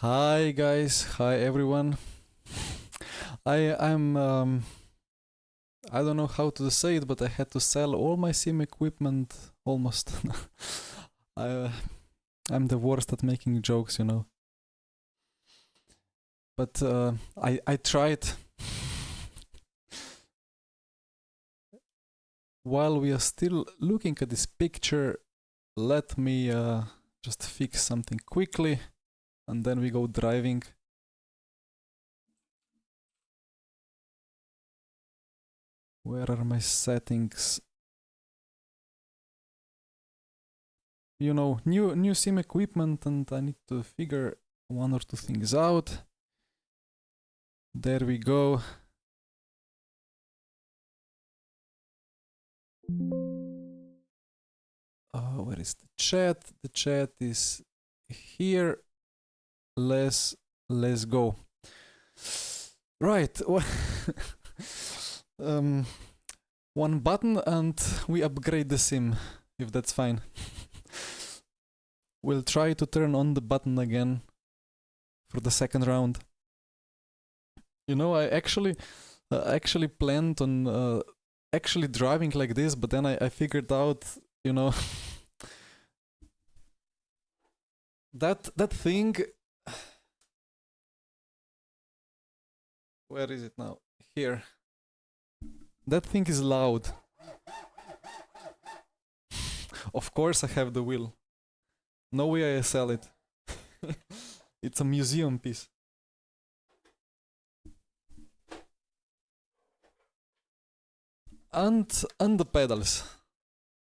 Hi guys, hi everyone. I'm I don't know how to say it, but I had to sell all my sim equipment almost. I I'm the worst at making jokes, you know. But I tried. While we are still looking at this picture, let me just fix something quickly, and then we go driving. Where are my settings? You know, new sim equipment, and I need to figure one or two things out. There we go. Where is the chat? The chat is here. Let's go. Right. One button and we upgrade the sim, if that's fine. We'll try to turn on the button again for the second round. You know, I actually planned on actually driving like this, but then I figured out, you know, that thing. Where is it now? Here. That thing is loud. Of course I have the wheel. No way I sell it. It's a museum piece. And the pedals.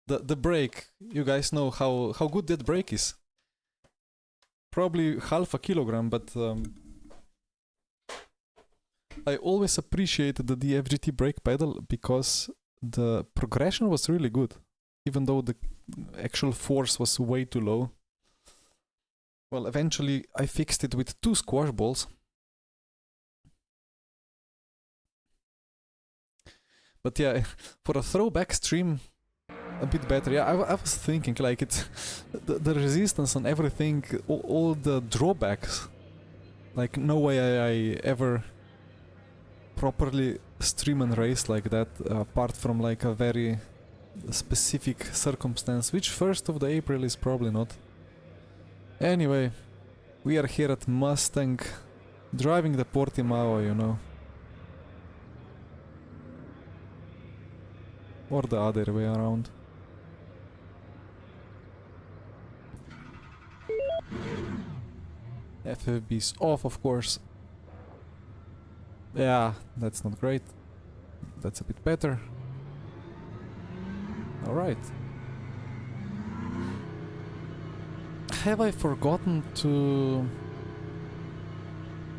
The brake. You guys know how good that brake is. Probably half a kilogram, but I always appreciated the DFGT brake pedal because the progression was really good, even though the actual force was way too low. Well, eventually I fixed it with 2 squash balls. But yeah, for a throwback stream, a bit better. Yeah, I was thinking, like, it's the resistance and everything, all the drawbacks. Like, no way I ever properly stream and race like that, apart from like a very specific circumstance, which 1st of the April is probably not. Anyway, we are here at Mustang, driving the Portimao, you know. Or the other way around. FFB is off, of course. Yeah, that's not great. That's a bit better. Alright. Have I forgotten to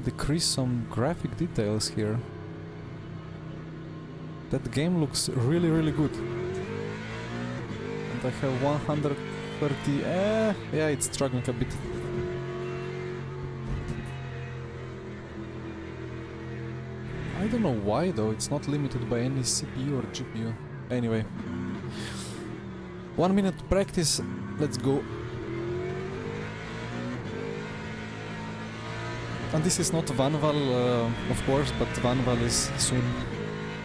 decrease some graphic details here? That game looks really, really good. And I have 130... yeah, it's struggling a bit. I don't know why though, it's not limited by any CPU or GPU. Anyway. 1 minute practice, let's go. And this is not Vanwall, of course, but Vanwall is soon,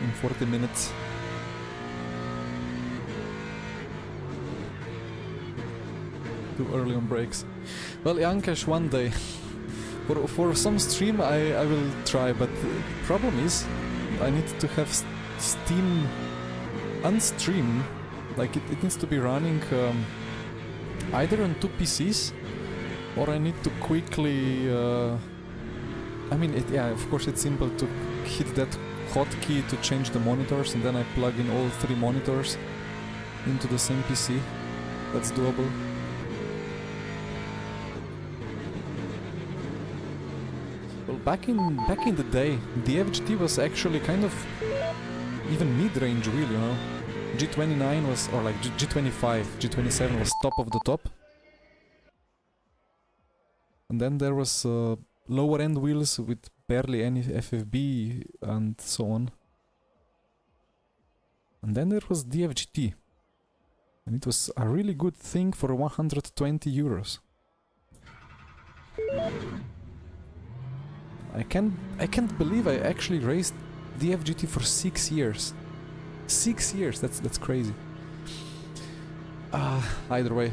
in 40 minutes. Too early on brakes. Well, Yankesh, one day. For some stream I will try, but the problem is I need to have Steam unstream. Like it needs to be running either on 2 PCs, or I need to quickly I mean, yeah, of course it's simple to hit that hotkey to change the monitors, and then I plug in all 3 monitors into the same PC. That's doable. Well, back in the day, the DFGT was actually kind of even mid-range wheel, you know. G29 was, or like G25, G27 was top of the top. And then there was lower end wheels with barely any FFB and so on. And then there was DFGT. And it was a really good thing for 120 euros. I can't believe I actually raced DFGT for 6 years. 6 years, that's crazy. Either way.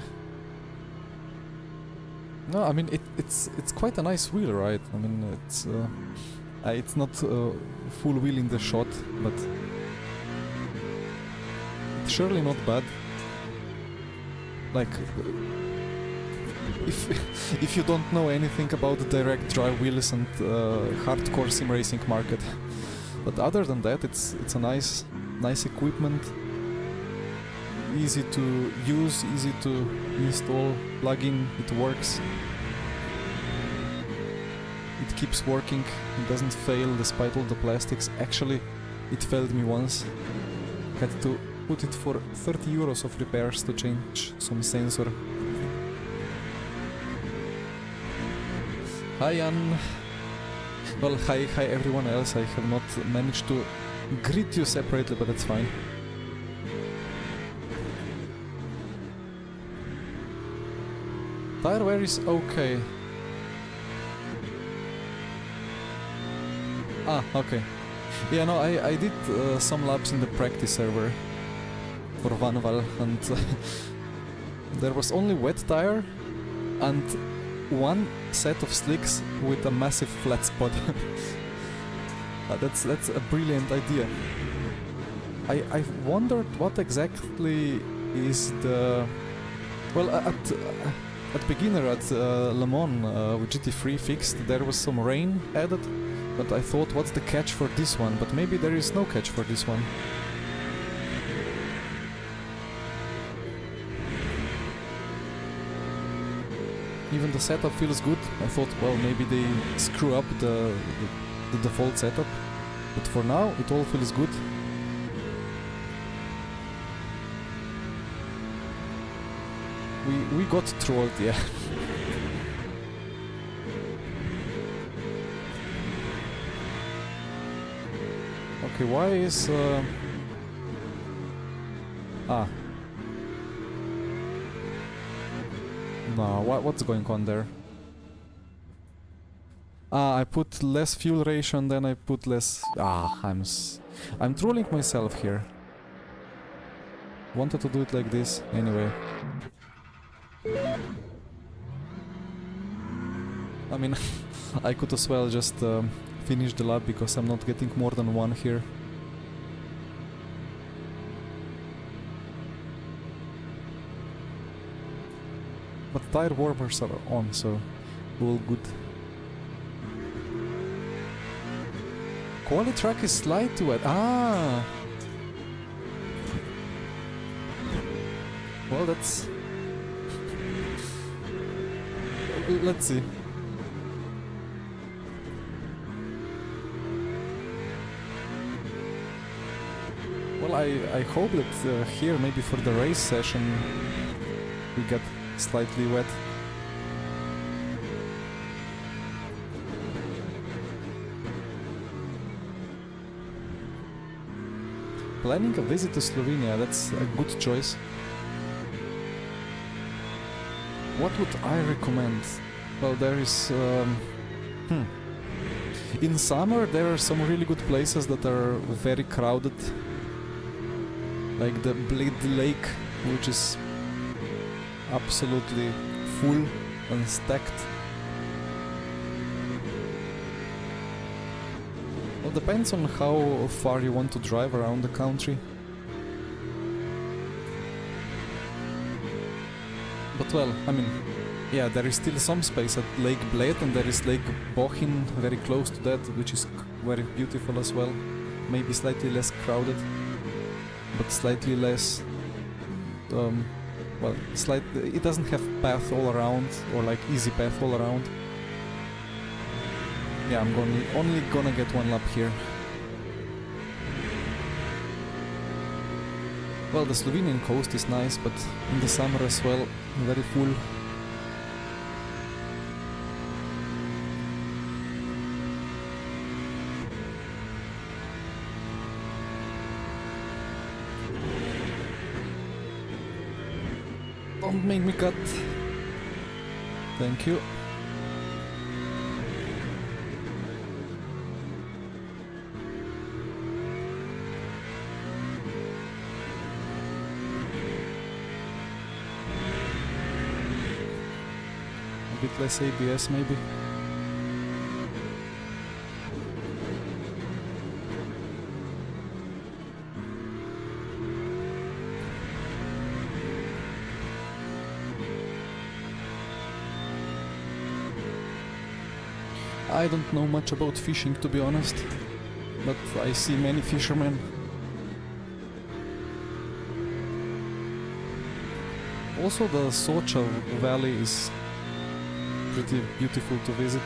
No, I mean it's quite a nice wheel, right? I mean it's not full wheel in the shot, but it's surely not bad. Like if you don't know anything about the direct drive wheels and hardcore sim racing market, but other than that, it's a nice equipment. Easy to use, easy to install, plug in, it works. It keeps working, it doesn't fail despite all the plastics. Actually, it failed me once. Had to put it for 30 euros of repairs to change some sensor. Hi Jan. Well, hi everyone else. I have not managed to greet you separately, but that's fine. Tire wear is okay. Okay. Yeah, no, I did some laps in the practice server for Vanwall, and there was only wet tire and one set of slicks with a massive flat spot. That's a brilliant idea. I wondered what exactly is the... Well, at beginner at Le Mans with GT3 fixed, there was some rain added, but I thought, what's the catch for this one? But maybe there is no catch for this one. Even the setup feels good. I thought, well, maybe they screw up the default setup, but for now it all feels good. We got trolled, yeah. Okay, why is... No, what's going on there? I put less fuel ratio and then I put less... I'm trolling myself here. Wanted to do it like this, anyway. I mean, I could as well just finish the lap because I'm not getting more than one here. But tire warmers are on, so all good. Quali track is slightly wet. Well, that's... Let's see. Well, I hope that here, maybe for the race session, we get slightly wet. Planning a visit to Slovenia, that's a good choice. What would I recommend? Well, there is... In summer there are some really good places that are very crowded. Like the Blade Lake, which is absolutely full and stacked. Well, depends on how far you want to drive around the country. But well, I mean, yeah, there is still some space at Lake Bled, and there is Lake Bohin very close to that, which is very beautiful as well. Maybe slightly less crowded, but slightly less... well, it doesn't have path all around, or like easy path all around. Yeah, I'm only gonna get one lap here. Well, the Slovenian coast is nice, but in the summer as well, very full. Don't make me cut. Thank you. less ABS maybe. I don't know much about fishing, to be honest, but I see many fishermen. Also, the Socha Valley is pretty beautiful to visit.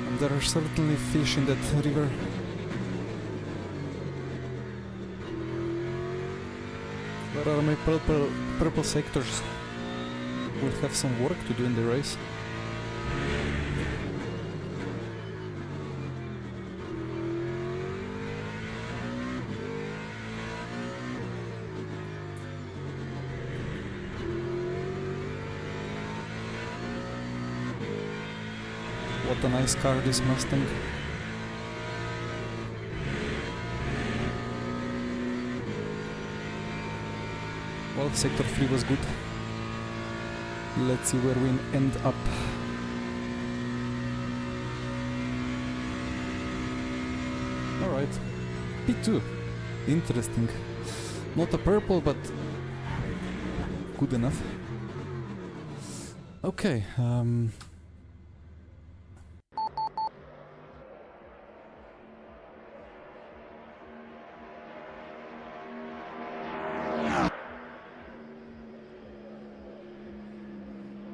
And there are certainly fish in that river. Where are my purple sectors? We'll have some work to do in the race. What a nice car, this Mustang. Well, sector 3 was good. Let's see where we end up. Alright. P2. Interesting. Not a purple, but good enough. Okay,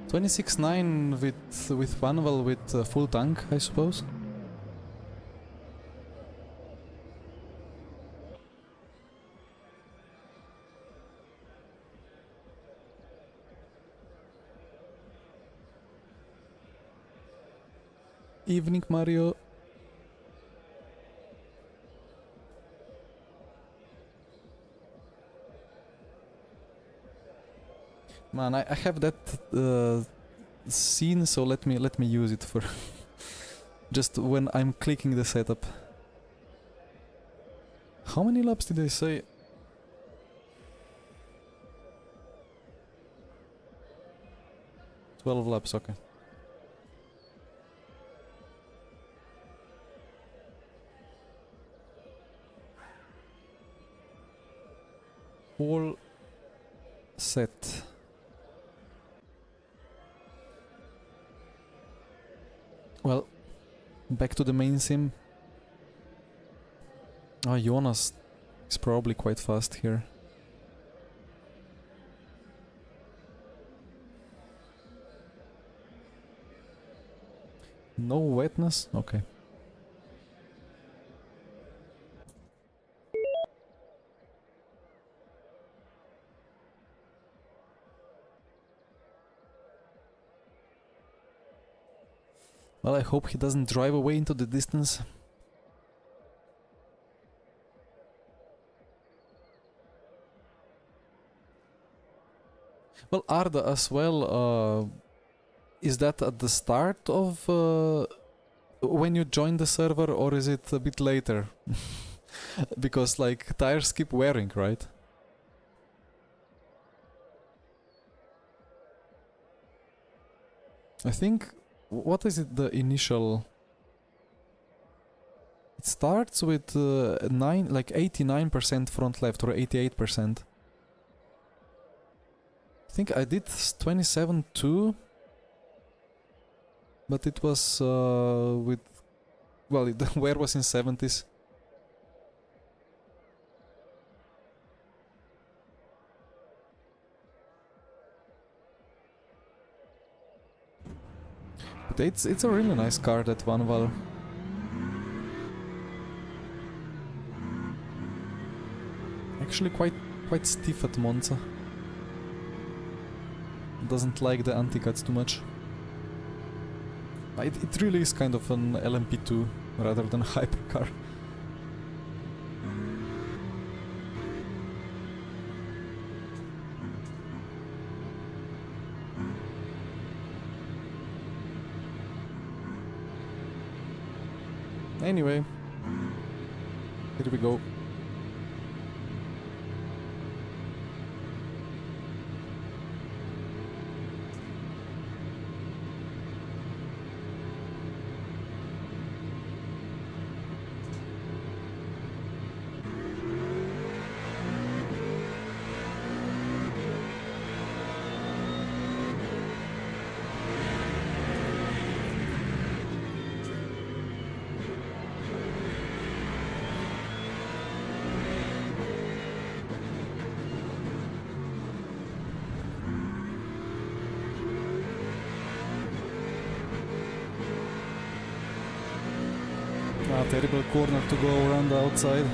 26.9 with Vanwall with full tank, I suppose. Evening, Mario. Man, I have that scene, so let me use it for just when I'm clicking the setup. How many laps did I say? "12 laps, okay. All set. Well, back to the main sim. Ah, Jonas is probably quite fast here. No wetness? Okay. Well, I hope he doesn't drive away into the distance. Well, Arda as well, is that at the start of when you join the server, or is it a bit later? Because like tires keep wearing, right? I think, what is it, the initial? It starts with 89% front left or 88%. I think I did 27.2, but it was with, well, the wear was in 70s. But it's a really nice car, that Vanwall. Actually quite stiff at Monza. Doesn't like the anti-cuts too much. It really is kind of an LMP2 rather than a hypercar. Anyway, here we go. Terrible corner to go around the outside.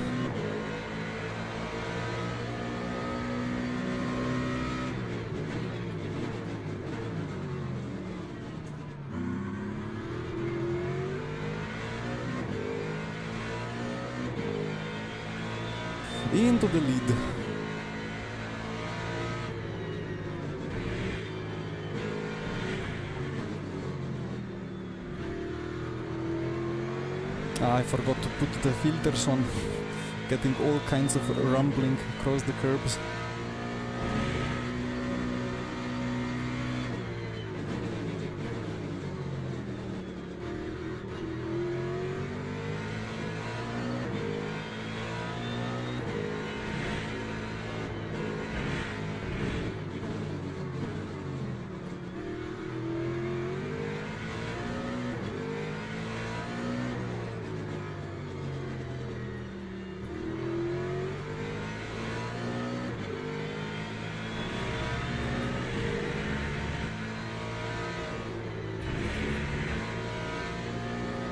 Into the lead. I forgot to put the filters on, getting all kinds of rumbling across the curbs.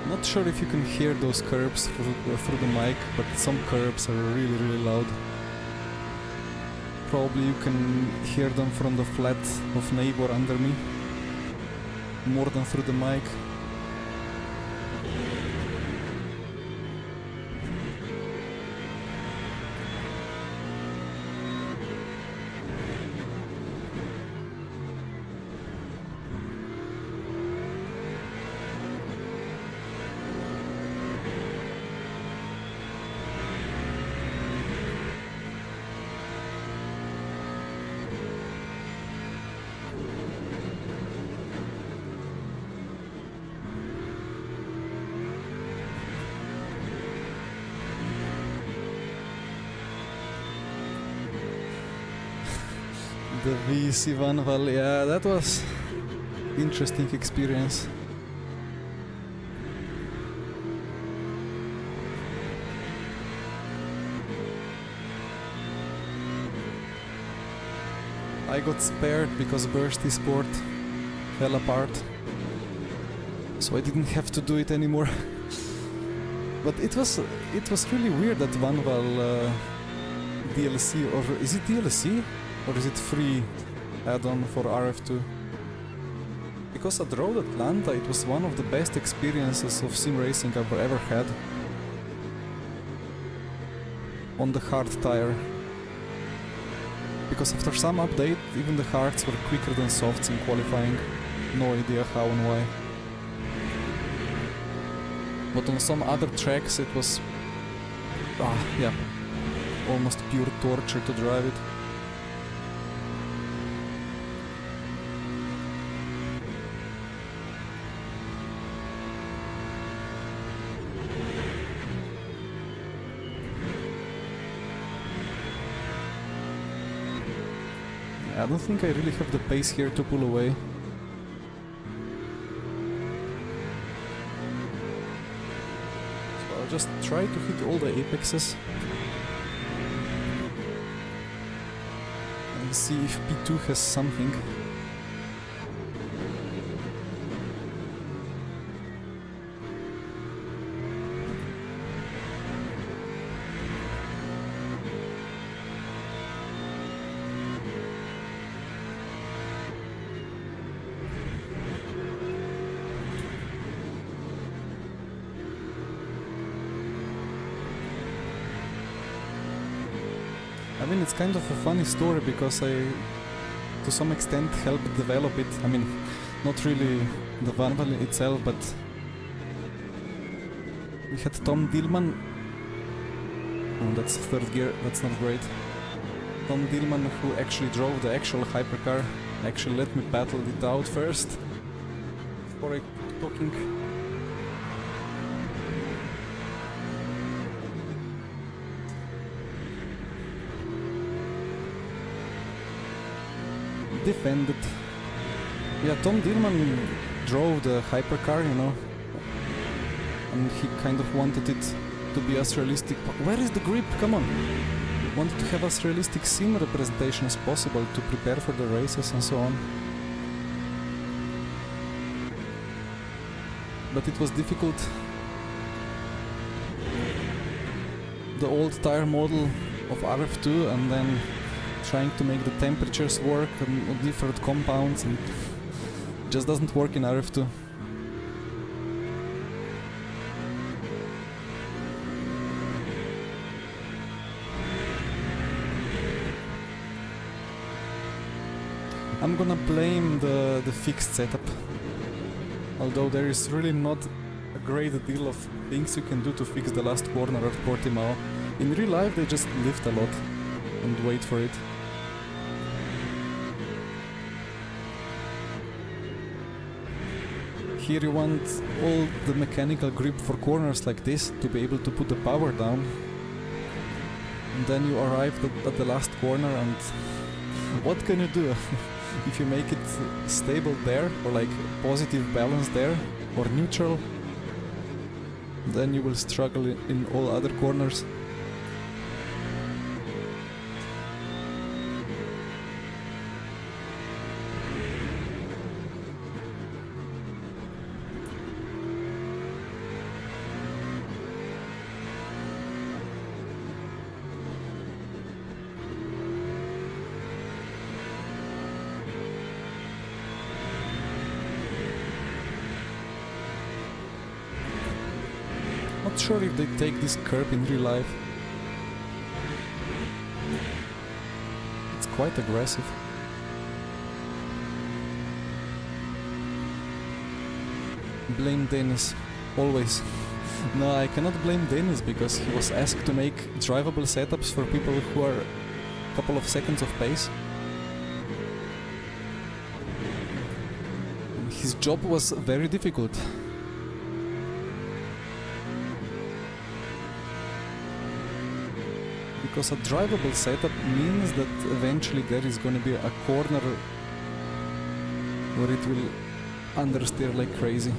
Not sure if you can hear those curbs through the mic, but some curbs are really loud. Probably you can hear them from the flat of neighbor under me, more than through the mic. The VC Vanwall, yeah, that was interesting experience. I got spared because Bursty Sport fell apart, so I didn't have to do it anymore. But it was really weird that Vanwall DLC, or is it DLC? Or is it free add-on for RF2? Because at Road Atlanta it was one of the best experiences of sim racing I've ever had. On the hard tire. Because after some update, even the hards were quicker than softs in qualifying. No idea how and why. But on some other tracks it was... yeah, almost pure torture to drive it. I don't think I really have the pace here to pull away. So I'll just try to hit all the apexes and see if P2 has something. I mean, it's kind of a funny story because I, to some extent, helped develop it. I mean, not really the Vanwall itself, but we had Tom Dillman. Oh, that's third gear, that's not great. Tom Dillman, who actually drove the actual hypercar, actually let me battle it out first before I talking. Defended. Yeah, Tom Dillman drove the hypercar, you know, and he kind of wanted it to be as realistic. Where is the grip? Come on! Wanted to have as realistic sim representation as possible to prepare for the races and so on. But it was difficult the old tire model of RF2 and then trying to make the temperatures work on different compounds, and it just doesn't work in RF2. I'm gonna blame the fixed setup, although there is really not a great deal of things you can do to fix the last corner at Portimao. In real life they just lift a lot and wait for it. Here you want all the mechanical grip for corners like this to be able to put the power down. And then you arrive at the last corner, and what can you do? If you make it stable there, or like positive balance there, or neutral, then you will struggle in all other corners. Not sure if they take this curb in real life. It's quite aggressive. Blame Dennis, always. No, I cannot blame Dennis because he was asked to make drivable setups for people who are a couple of seconds of pace. His job was very difficult. Because a drivable setup means that eventually there is going to be a corner where it will understeer like crazy.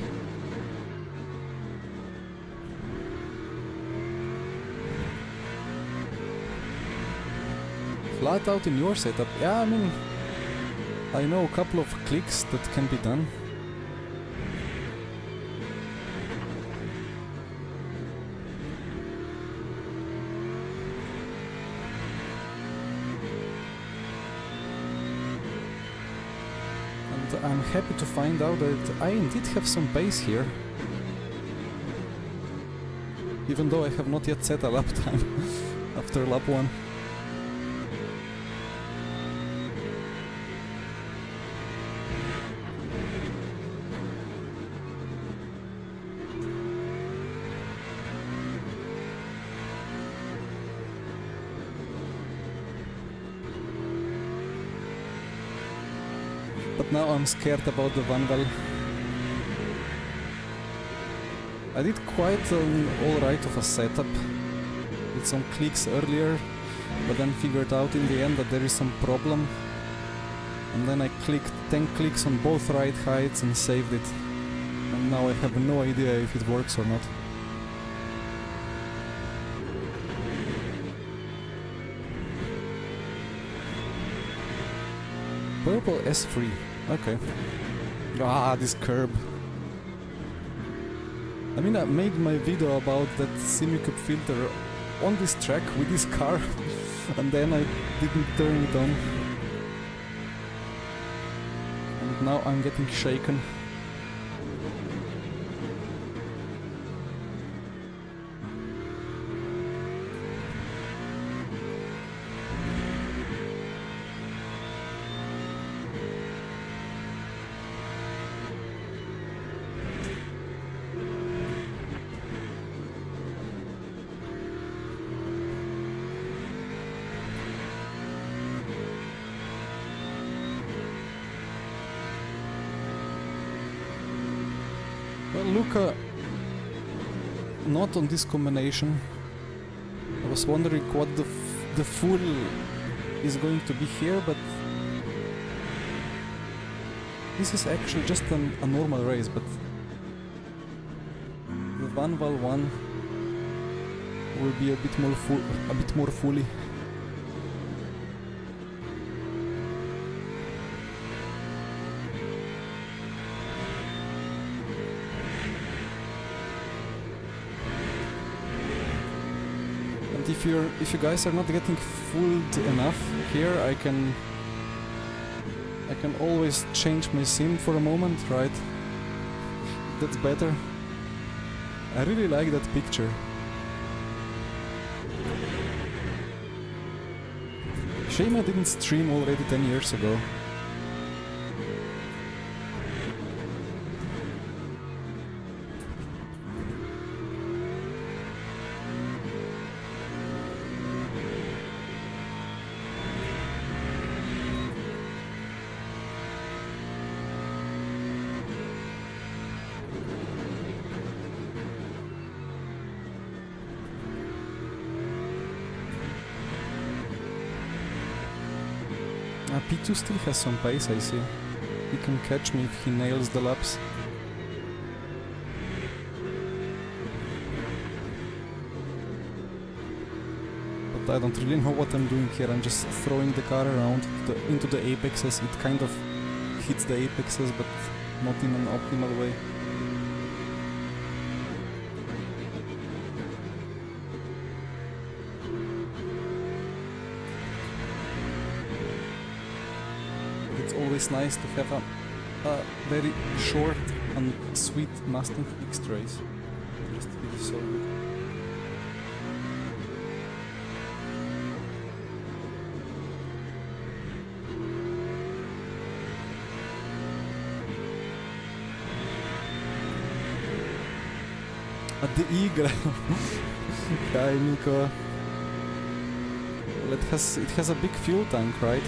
Flat out in your setup, yeah, I mean, I know a couple of clicks that can be done. I'm happy to find out that I indeed have some pace here, even though I have not yet set a lap time after lap 1. But now I'm scared about the Vanwall. I did quite an alright of a setup with some clicks earlier, but then figured out in the end that there is some problem. And then I clicked 10 clicks on both ride heights and saved it. And now I have no idea if it works or not. Purple S3, okay. Ah, this curb. I mean, I made my video about that semi-cup filter on this track with this car, and then I didn't turn it on. And now I'm getting shaken. Well, Luca, not on this combination. I was wondering what the fool is going to be here, but this is actually just a normal race, but the Vanwall one will be a bit more fully. And if you guys are not getting fooled enough here, I can always change my sim for a moment, right? That's better. I really like that picture. Shame I didn't stream already 10 years ago. P2 still has some pace, I see. He can catch me if he nails the laps. But I don't really know what I'm doing here. I'm just throwing the car around into the apexes. It kind of hits the apexes, but not in an optimal way. It's nice to have a very short and sweet Mustang X race. Just feels so good. At the Eagle. Hi Nico. Well, it has a big fuel tank, right?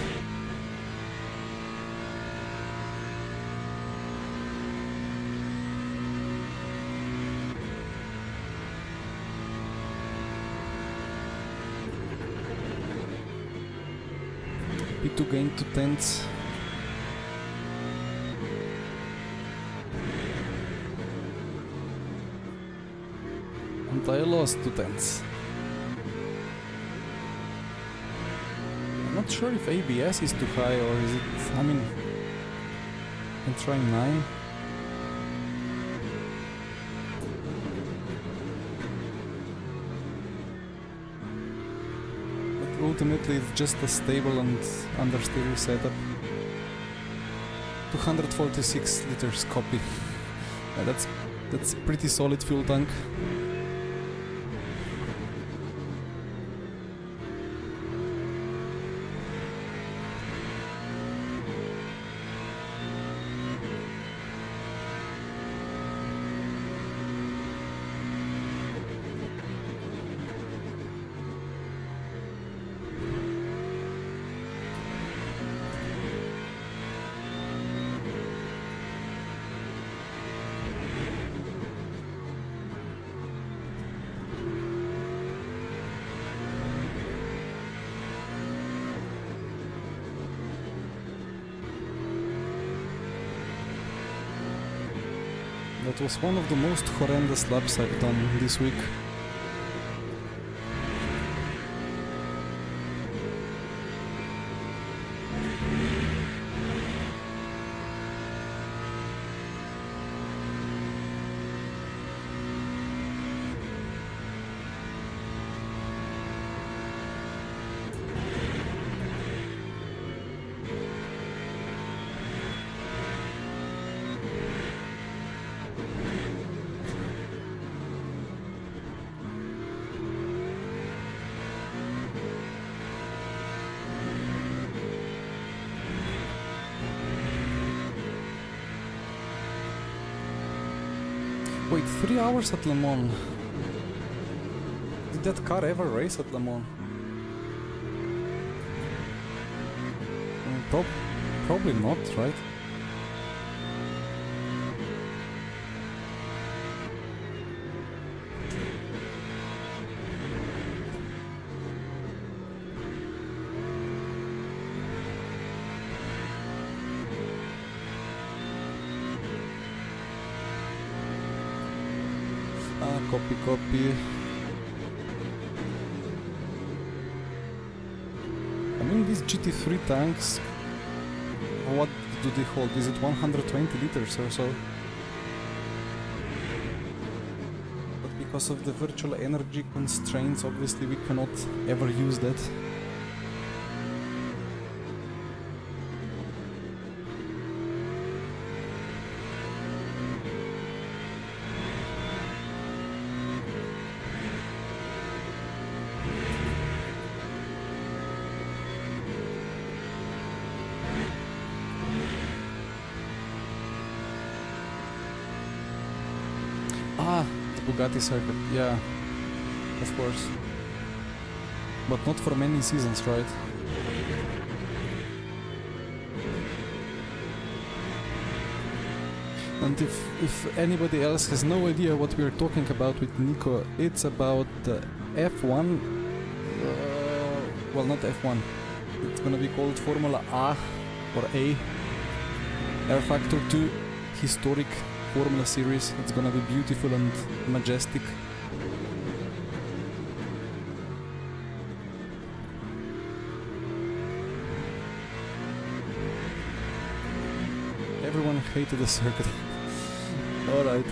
P2 gained 2 tenths. And I lost 2 tenths. I'm not sure if ABS is too high or is it... I mean... I'm trying 9. Ultimately it's just a stable and understeer setup. 246 liters copy. That's pretty solid fuel tank. That was one of the most horrendous laps I've done this week. Wait, 3 hours at Le Mans. Did that car ever race at Le Mans? I mean, probably not, right? Copy. I mean, these GT3 tanks, what do they hold? Is it 120 liters or so? But because of the virtual energy constraints, obviously we cannot ever use that. Ah, the Bugatti circuit, yeah, of course. But not for many seasons, right? And if anybody else has no idea what we're talking about with Nico, it's about the F1, well, not F1, it's gonna be called Formula A or A, Air Factor 2 historic Formula series. It's gonna be beautiful and majestic. Everyone hated the circuit. Alright.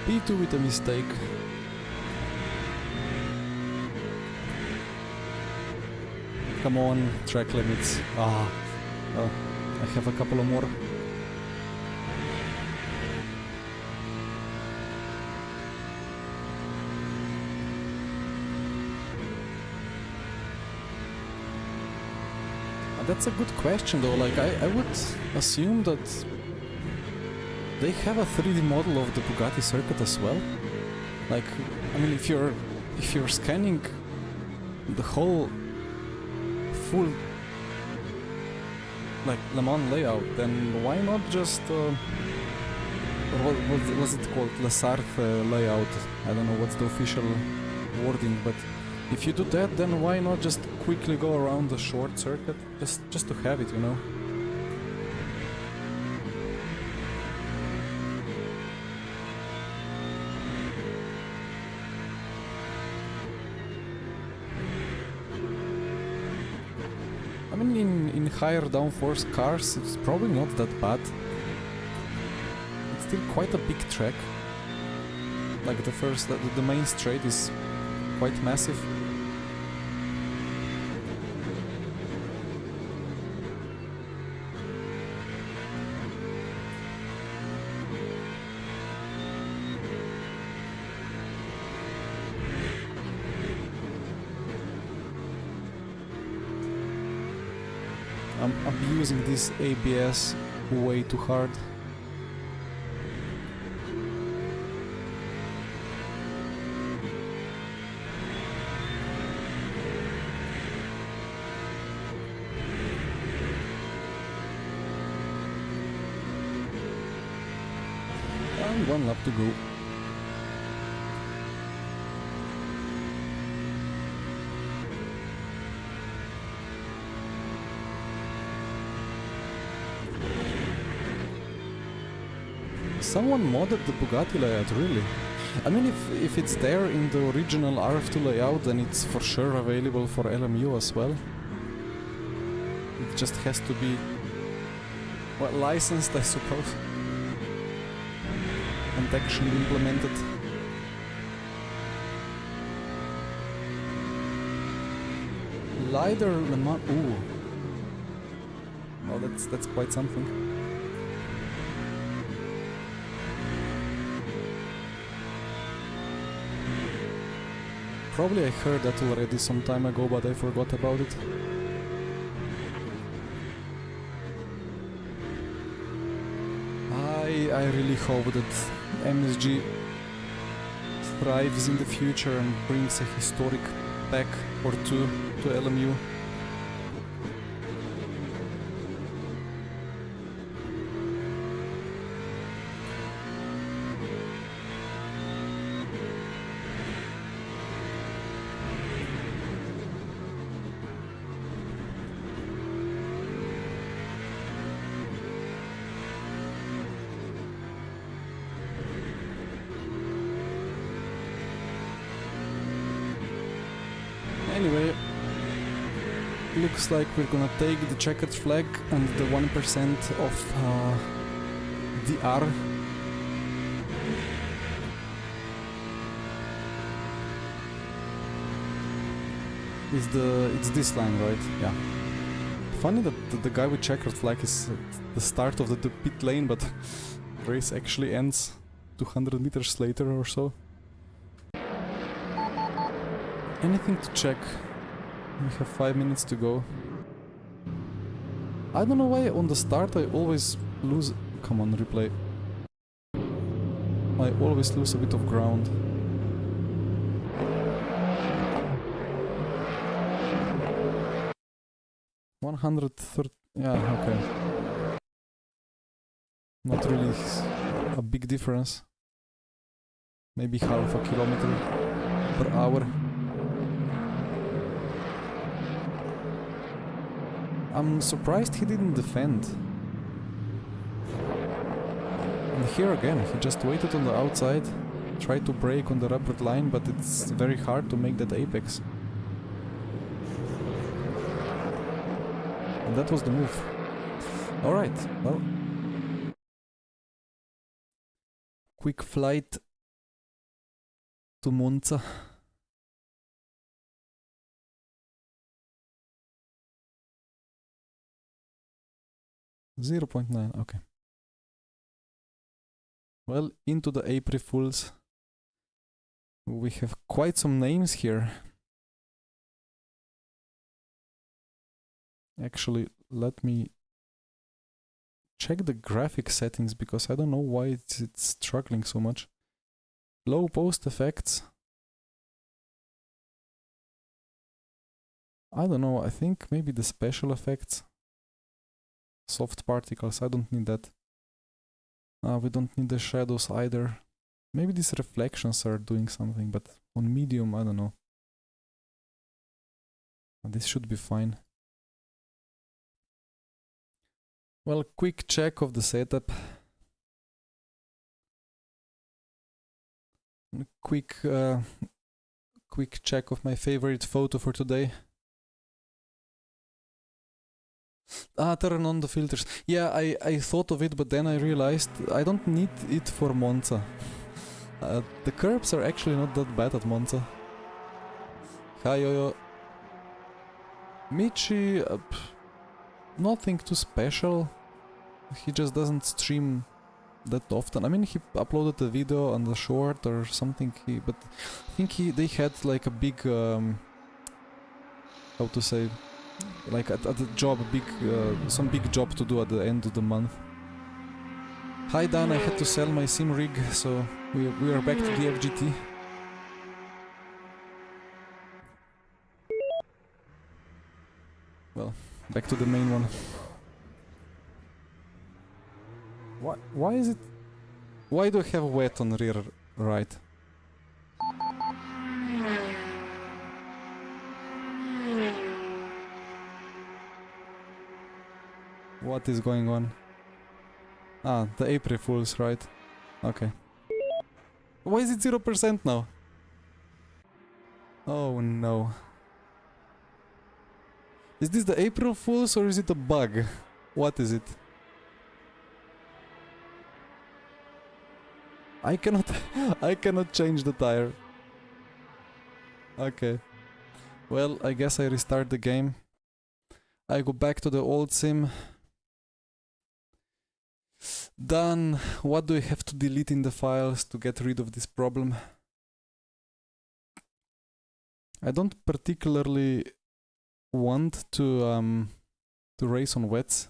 P2 with a mistake. Come on, track limits. Ah, well, I have a couple of more. That's a good question though, like I would assume that they have a 3D model of the Bugatti circuit as well. Like, I mean, if you're scanning the whole full like Le Mans layout, then why not just or what was it called, Le Sarthe layout? I don't know what's the official wording, but if you do that, then why not just quickly go around the short circuit, just to have it, you know? I mean, in higher downforce cars, it's probably not that bad. It's still quite a big track. Like the main straight is quite massive. I'm abusing this ABS way too hard. And one lap to go. Someone modded the Bugatti layout, really? I mean, if it's there in the original RF2 layout, then it's for sure available for LMU as well. It just has to be, well, licensed, I suppose, and actually implemented. LiDAR Le Mans, ooh. Well, that's quite something. Probably I heard that already some time ago, but I forgot about it. I really hope that MSG thrives in the future and brings a historic pack or two to LMU. Anyway, looks like we're gonna take the checkered flag and the 1% of DR. It's this line, right? Yeah. Funny that the guy with checkered flag is the start of the pit lane, but race actually ends 200 meters later or so. Anything to check? We have 5 minutes to go. I don't know why on the start I always lose... Come on, replay. I always lose a bit of ground. $130... Yeah, okay. Not really a big difference. Maybe half a kilometer per hour. I'm surprised he didn't defend. And here again, he just waited on the outside, tried to brake on the rubber line, but it's very hard to make that apex. And that was the move. Alright, well. Quick flight to Monza. 0.9, okay. Well, into the April Fools. We have quite some names here. Actually, let me check the graphic settings because I don't know why it's struggling so much. Low post effects. I don't know, I think maybe the special effects. Soft particles, I don't need that. We don't need the shadows either. Maybe these reflections are doing something, but on medium, I don't know. This should be fine. Well, quick check of the setup. Quick check of my favorite photo for today. Turn on the filters. Yeah, I thought of it, but then I realized I don't need it for Monza. The curbs are actually not that bad at Monza. Hi Yo-Yo. Michi, nothing too special. He just doesn't stream that often. I mean, he uploaded a video on the short or something, but I think they had like a big, how to say, like at the job, some big job to do at the end of the month. Hi Dan, I had to sell my sim rig, so we are back to DFGT. Well, back to the main one. Why is it... Why do I have wet on rear right? What is going on? Ah, the April Fools, right? Okay. Why is it 0% now? Oh no. Is this the April Fools or is it a bug? What is it? I cannot change the tire. Okay. Well, I guess I restart the game. I go back to the old sim. Done. What do I have to delete in the files to get rid of this problem? I don't particularly want to race on wets.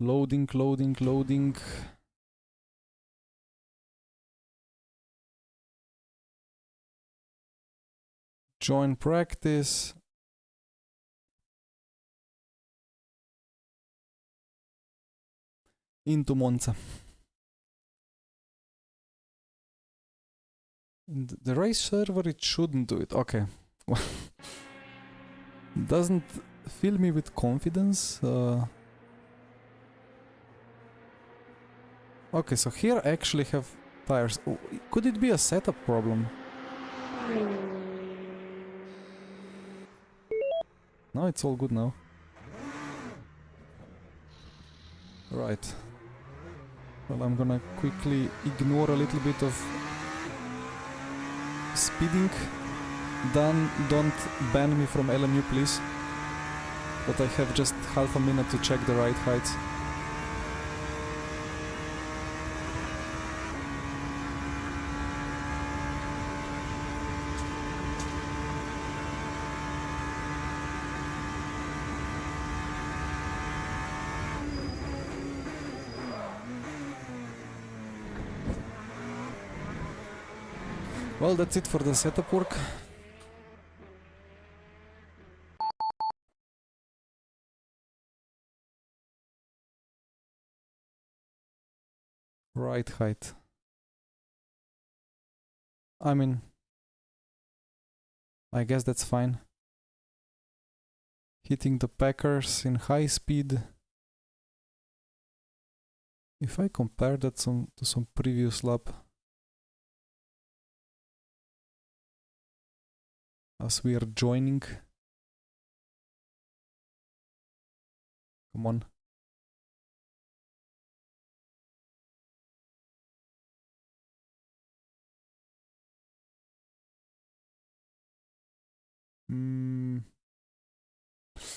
Loading, loading, loading. Join practice. Into Monza. In the race server it shouldn't do it. Okay. Doesn't fill me with confidence. Okay, so here I actually have tires. Oh, could it be a setup problem? No, it's all good now. Right. Well, I'm gonna quickly ignore a little bit of speeding. Then don't ban me from LMU, please. But I have just half a minute to check the ride heights. Well, that's it for the setup work. Ride height. I mean, I guess that's fine. Hitting the Packers in high speed. If I compare that to some previous lap, as we are joining. Come on.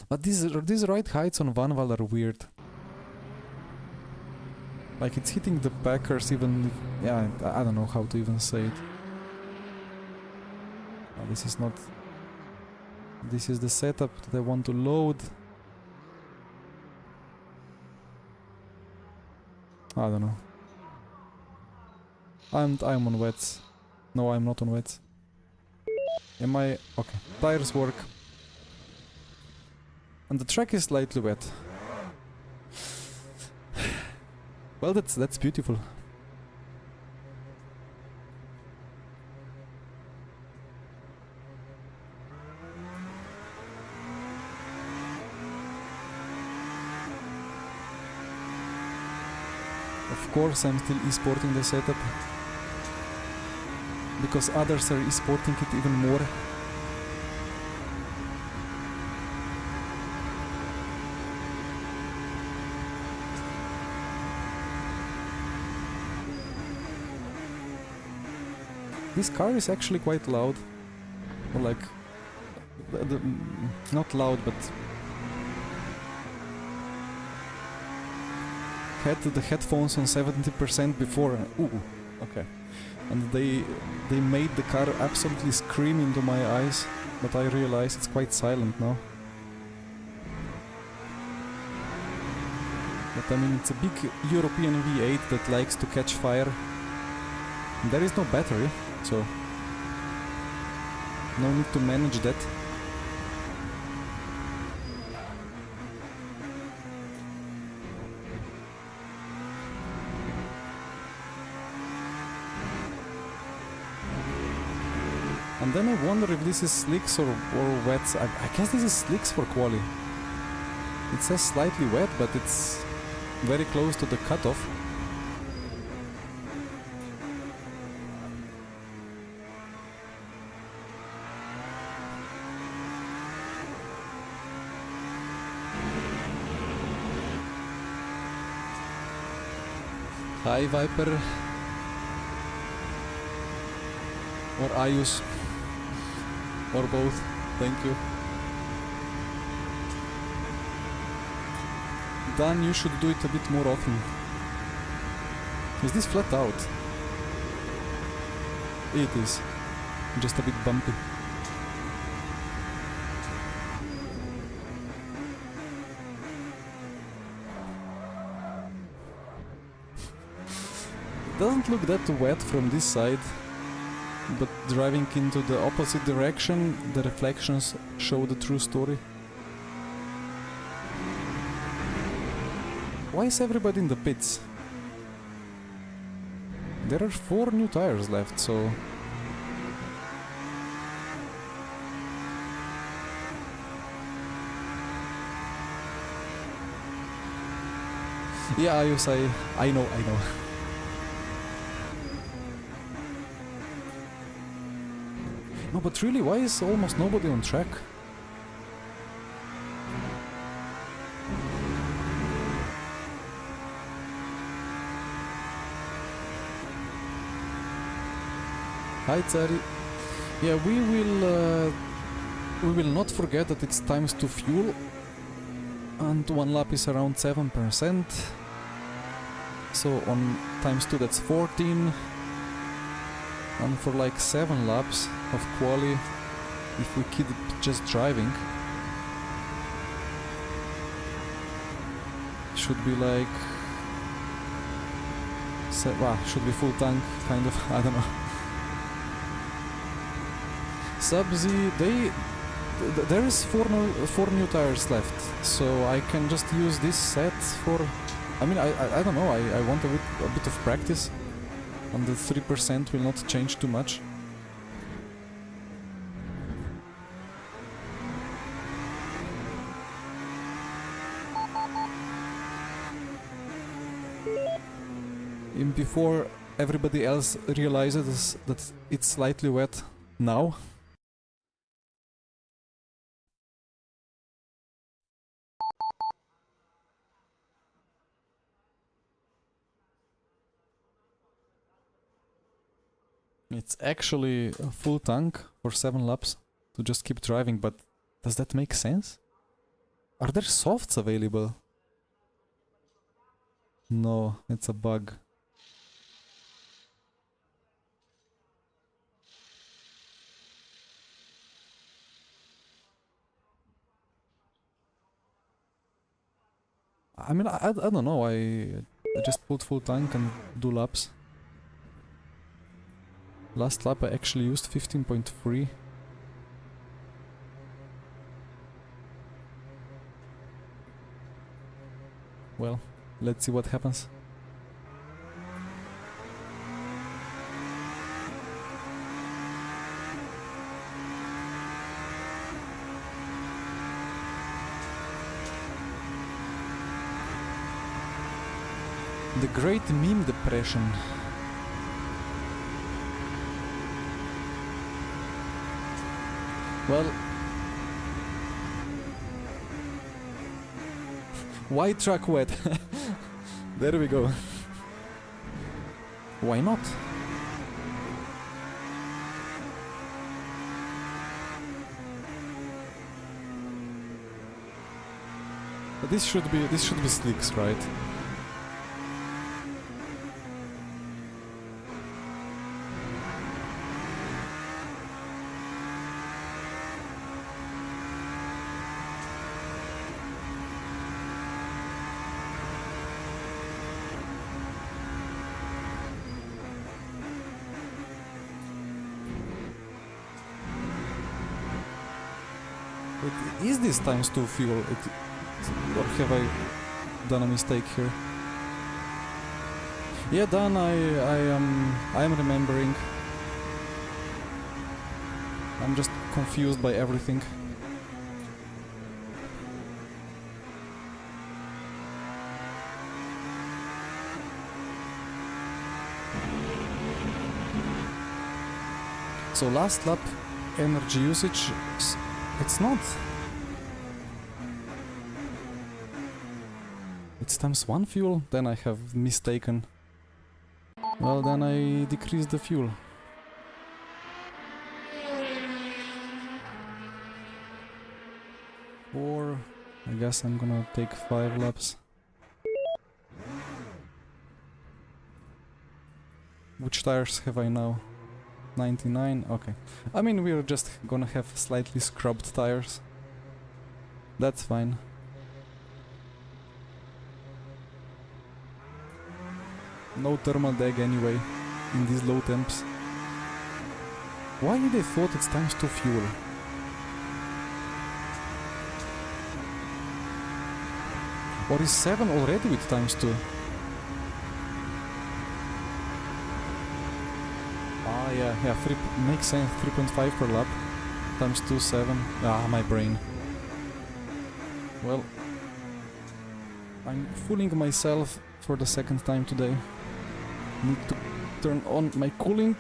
But these ride heights on Vanwall are weird. Like it's hitting the Packers even... Yeah, I don't know how to even say it. This is not... This is the setup that I want to load. I don't know. I'm on wets. No, I'm not on wets. Am I... Okay. Tires work. And the track is slightly wet. Well, that's beautiful. Of course, I'm still e-sporting the setup. Because others are e-sporting it even more. This car is actually quite loud. Or like... not loud, but... Had the headphones on 70% before. Ooh, okay. And they made the car absolutely scream into my eyes, but I realize it's quite silent now. But I mean, it's a big European V8 that likes to catch fire. And there is no battery, so no need to manage that. And then I wonder if this is slicks or wets. I guess this is slicks for quali. It says slightly wet, but it's very close to the cutoff. Hi Viper. Or Ayus. Or both, thank you. Dan, you should do it a bit more often. Is this flat out? It is. Just a bit bumpy. doesn't look that wet from this side, but driving into the opposite direction, the reflections show the true story. Why is everybody in the pits? There are 4 new tires left, so... Yeah, Ayus, I know. No, but really, why is almost nobody on track? Hi, Tsari. Yeah, we will not forget that it's times 2 fuel, and 1 lap is around 7%. So on times 2 that's 14, and for like 7 laps of quali, if we keep just driving, should be like... should be full tank, kind of, I don't know. Sub-Z, there is 4 new tires left, so I can just use this set for... I mean, I don't know, I want a bit of practice, and the 3% will not change too much. Even before everybody else realizes that it's slightly wet now. It's actually a full tank for 7 laps to just keep driving, but does that make sense? Are there softs available? No, it's a bug. I mean, I don't know, I just put full tank and do laps. Last lap I actually used 15.3. Well, let's see what happens. The Great Meme Depression. Well, why track wet? There we go. Why not? But this should be slicks, right? Is this times 2 fuel? Or have I done a mistake here? Yeah, Dan, I am remembering. I'm just confused by everything. So last lap energy usage, it's not. It's times 1 fuel, then I have mistaken. Well, then I decrease the fuel. Or I guess I'm gonna take 5 laps. Which tires have I now? 99, okay. I mean, we're just gonna have slightly scrubbed tires. That's fine. No thermal dag anyway, in these low temps. Why did they thought it's times 2 fuel? Or is 7 already with times 2? Ah yeah, makes sense, 3.5 per lap. Times 2, 7. Ah, my brain. Well, I'm fooling myself for the second time today. Need to turn on my cooling.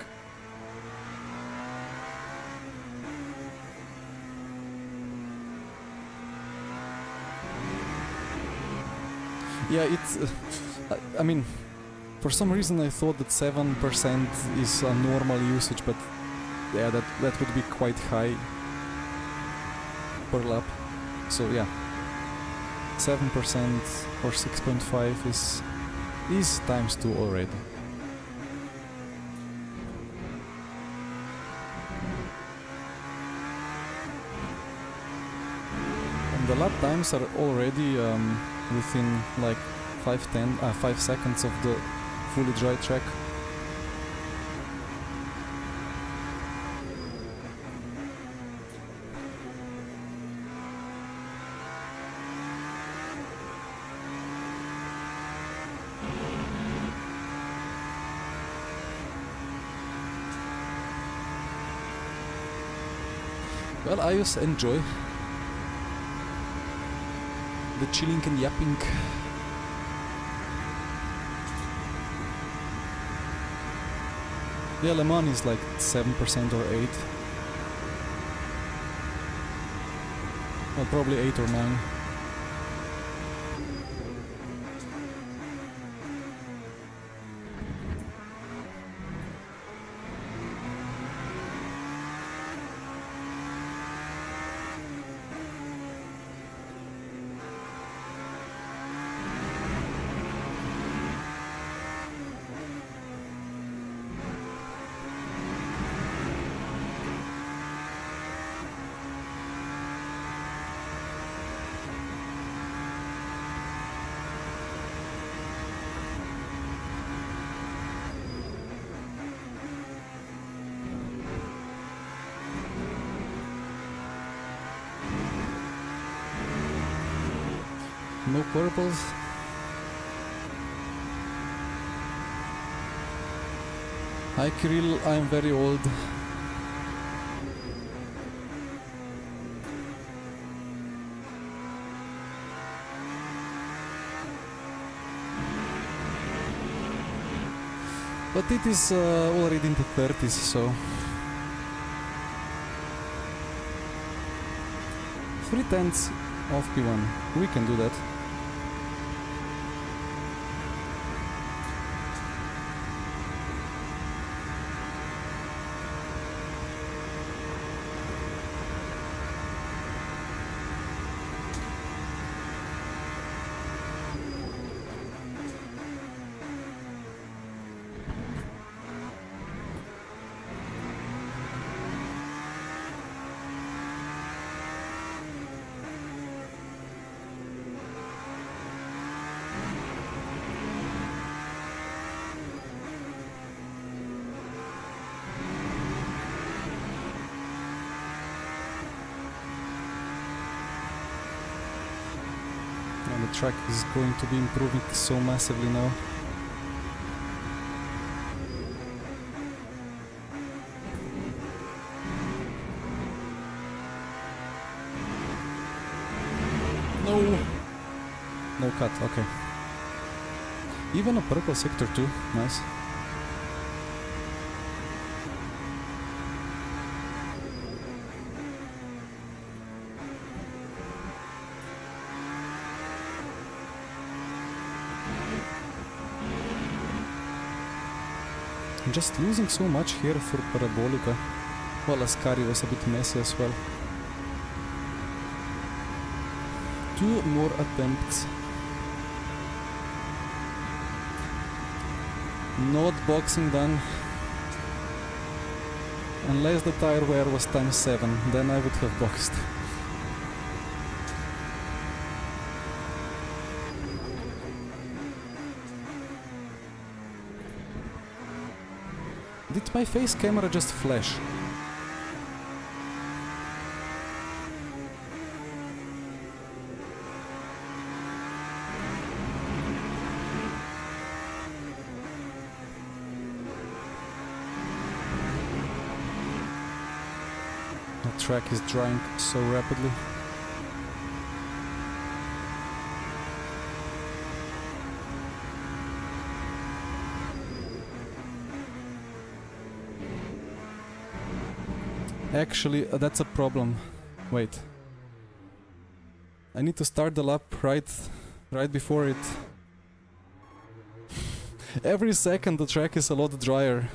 Yeah, it's... I mean, for some reason I thought that 7% is a normal usage, but yeah, that would be quite high per lap. So yeah, 7% or 6.5 is times 2 already. And the lap times are already within like 5 seconds of the fully dry track. Well, I just enjoy the chilling and yapping. The LMU is like 7% or 8. Well, probably 8 or 9. No purples. Hi Kirill, I'm very old. But it is already in the 30s, so 3/10 of P1. We can do that. The track is going to be improving so massively now. No cut, okay. Even a purple sector too, nice. I'm just losing so much here for Parabolica. Well, Ascari was a bit messy as well. 2 more attempts. Not boxing done. Unless the tire wear was ×7, then I would have boxed. Did my face camera just flash? The track is drying so rapidly. Actually, that's a problem. Wait. I need to start the lap right before it. Every second the track is a lot drier.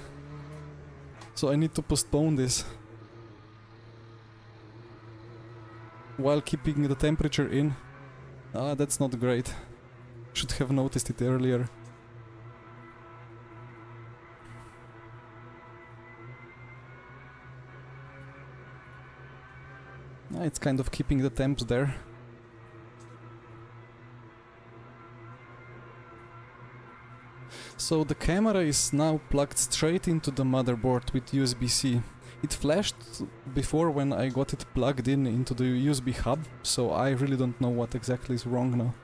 So I need to postpone this. While keeping the temperature in. Ah, that's not great. Should have noticed it earlier. It's kind of keeping the temps there. So the camera is now plugged straight into the motherboard with USB-C. It flashed before when I got it plugged in into the USB hub, so I really don't know what exactly is wrong now.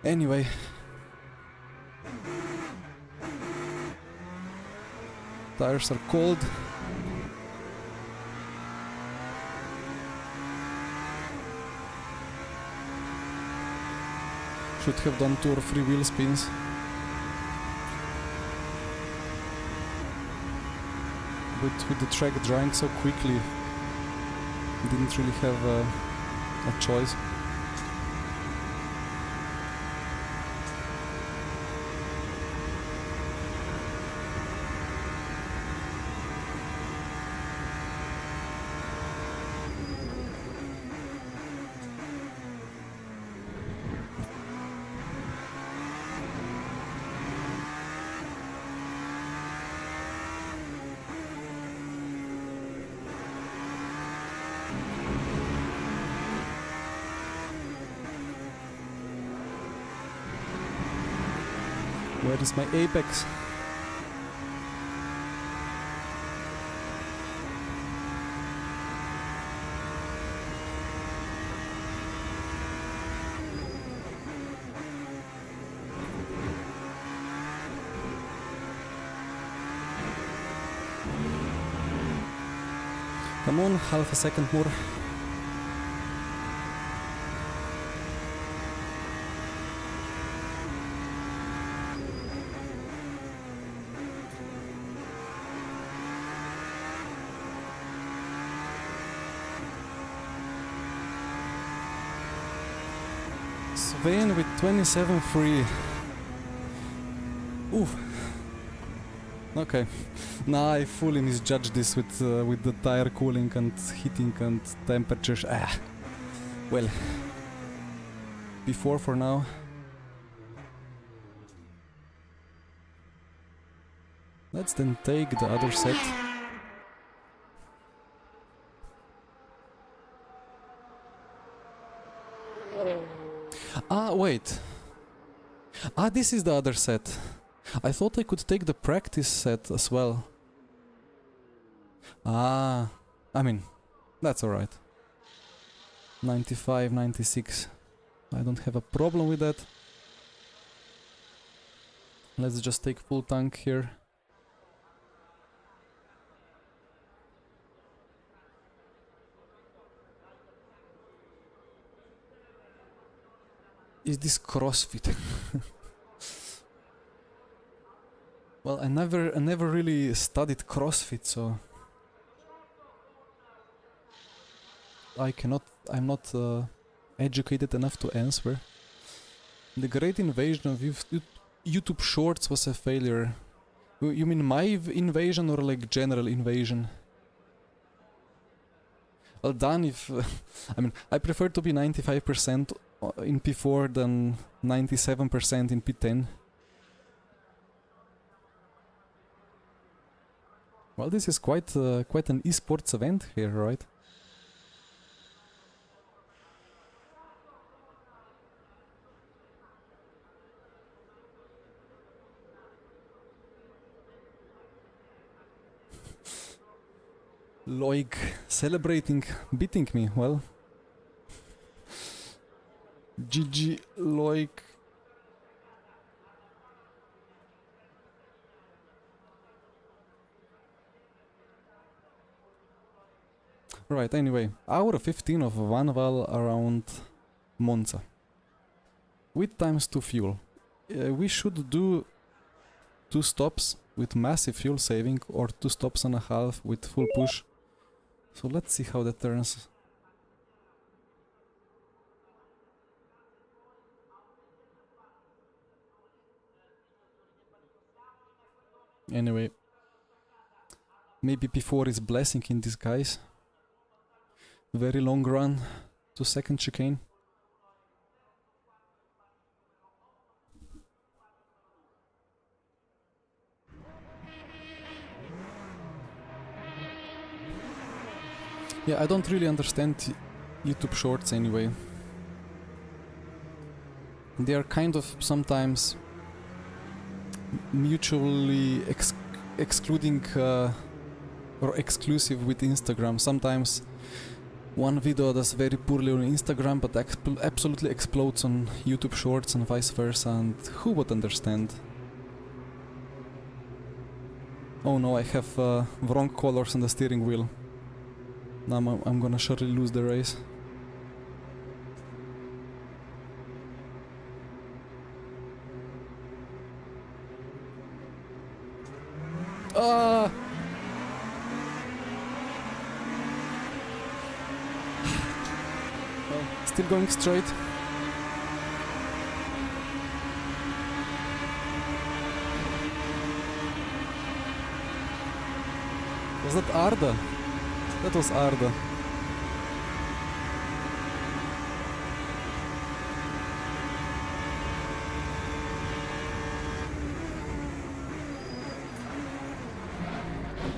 Anyway. Tires are cold. Should have done 2 or 3 wheel spins. But with the track drying so quickly, didn't really have a choice. Where is my apex? Come on, half a second more. Sven with 27.3. Oof. Okay. Nah, I fully misjudged this with the tire cooling and heating and temperatures. Ah. Well. Before for now. Let's then take the other set. Ah, wait. Ah, this is the other set. I thought I could take the practice set as well. Ah, I mean, that's alright. 95, 96. I don't have a problem with that. Let's just take full tank here. Is this CrossFit? Well, I never really studied CrossFit, so I'm not educated enough to answer. The Great Invasion of YouTube Shorts was a failure. You mean my invasion or like general invasion? Well done if... I mean, I prefer to be 95% in P4 than 97% in P10. Well, this is quite an esports event here, right? Loic celebrating beating me. Well, GG Loic. Right, anyway, hour 15 of Vanwall around Monza. With ×2 fuel. We should do 2 stops with massive fuel saving or 2 stops and a half with full push. So let's see how that turns. Anyway, maybe P4 is blessing in disguise. Very long run to second chicane. Yeah, I don't really understand YouTube Shorts anyway. They are kind of sometimes mutually excluding or exclusive with Instagram. Sometimes one video does very poorly on Instagram but absolutely explodes on YouTube Shorts and vice versa, and who would understand? Oh no, I have wrong colors on the steering wheel. Now I'm gonna surely lose the race. Ah! Well, still going straight. Was that Arda? That was Arda.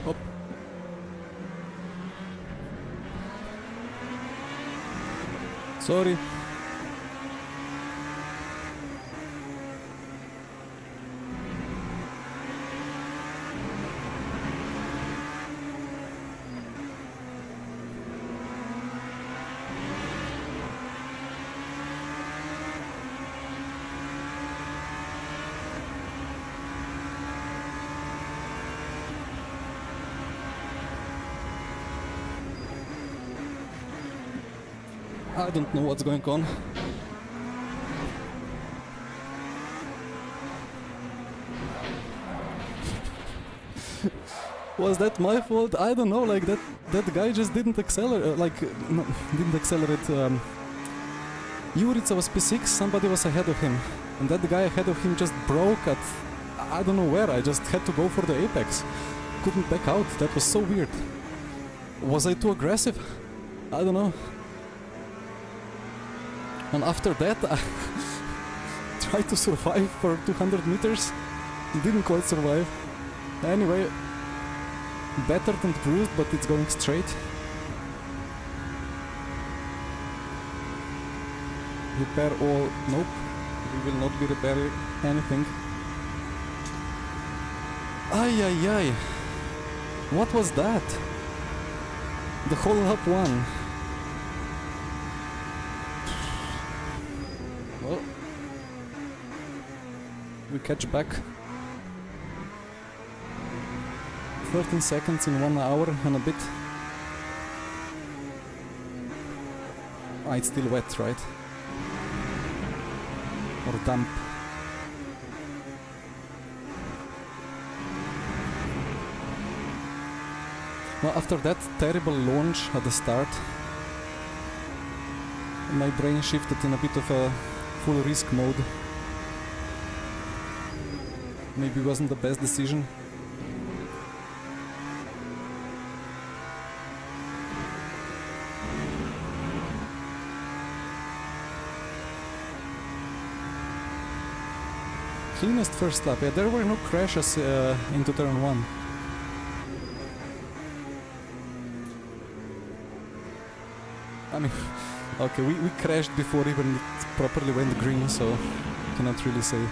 Hop. Sorry. I don't know what's going on. Was that my fault? I don't know, like that guy just didn't accelerate, didn't accelerate. Jurica was P6, somebody was ahead of him, and that guy ahead of him just broke at, I don't know where. I just had to go for the apex. Couldn't back out, that was so weird. Was I too aggressive? I don't know. And after that, I tried to survive for 200 meters. Didn't quite survive. Anyway, better than bruised, but it's going straight. Repair all... Nope. We will not be repairing anything. Ay ay ay. What was that? The whole lap one. Well, we catch back. 13 seconds in 1 hour and a bit. Ah, it's still wet, right? Or damp. Well, after that terrible launch at the start, my brain shifted in a bit of a full risk mode. Maybe it wasn't the best decision. Cleanest first lap. Yeah, there were no crashes into turn 1. I mean, okay, we crashed before even it properly went green, so cannot really say.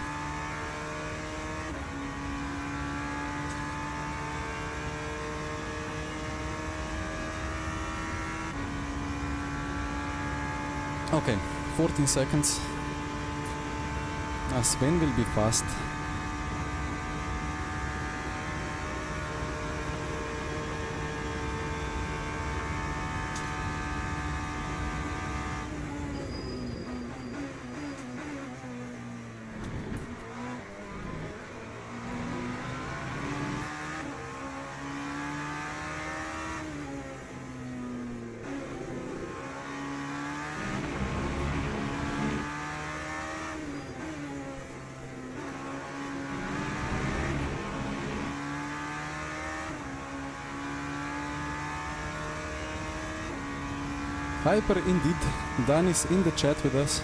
Okay, 14 seconds. Sven will be fast. Hyper indeed. Dan is in the chat with us.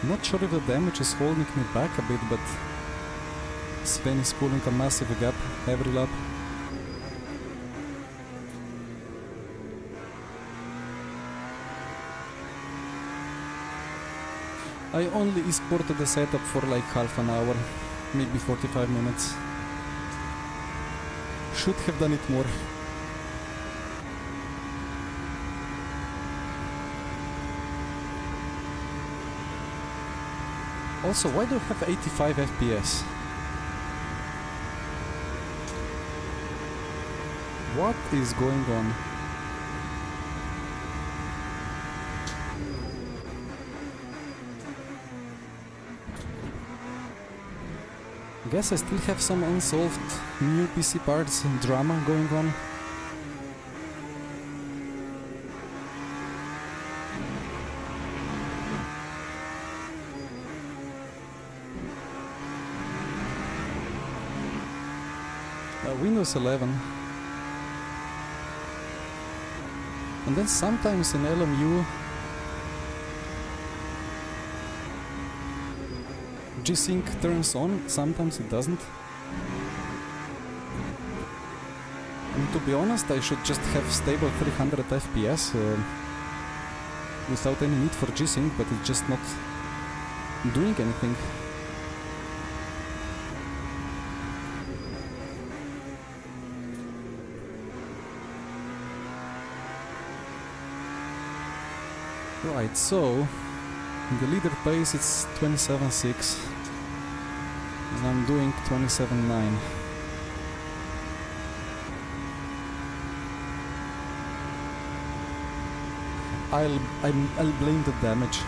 Not sure if the damage is holding me back a bit, but Sven is pulling a massive gap every lap. I only exported the setup for like half an hour, maybe 45 minutes. Should have done it more. Also, why do I have 85 FPS? What is going on? Guess I still have some unsolved new PC parts and drama going on. Windows 11. And then sometimes in LMU G-Sync turns on, sometimes it doesn't. And to be honest, I should just have stable 300 FPS without any need for G-Sync, but it's just not doing anything. Right, so the leader pace it's 27.6 and I'm doing 27.9. I'll blame the damage.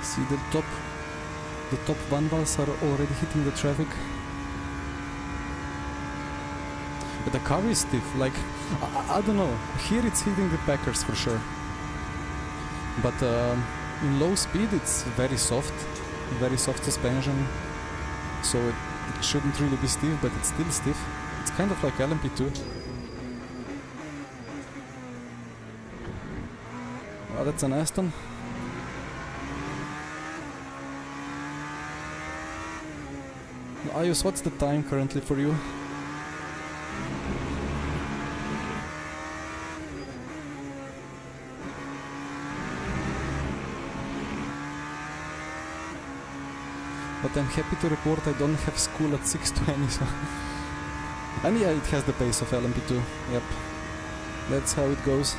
See the top Vanwalls are already hitting the traffic. But the car is stiff, like, I don't know, here it's hitting the Packers for sure. But in low speed it's very soft suspension, so it shouldn't really be stiff, but it's still stiff. It's kind of like LMP2. Oh, that's an Aston. Ayus, what's the time currently for you? But I'm happy to report I don't have school at 6:20, so... And yeah, it has the pace of LMP2, yep. That's how it goes.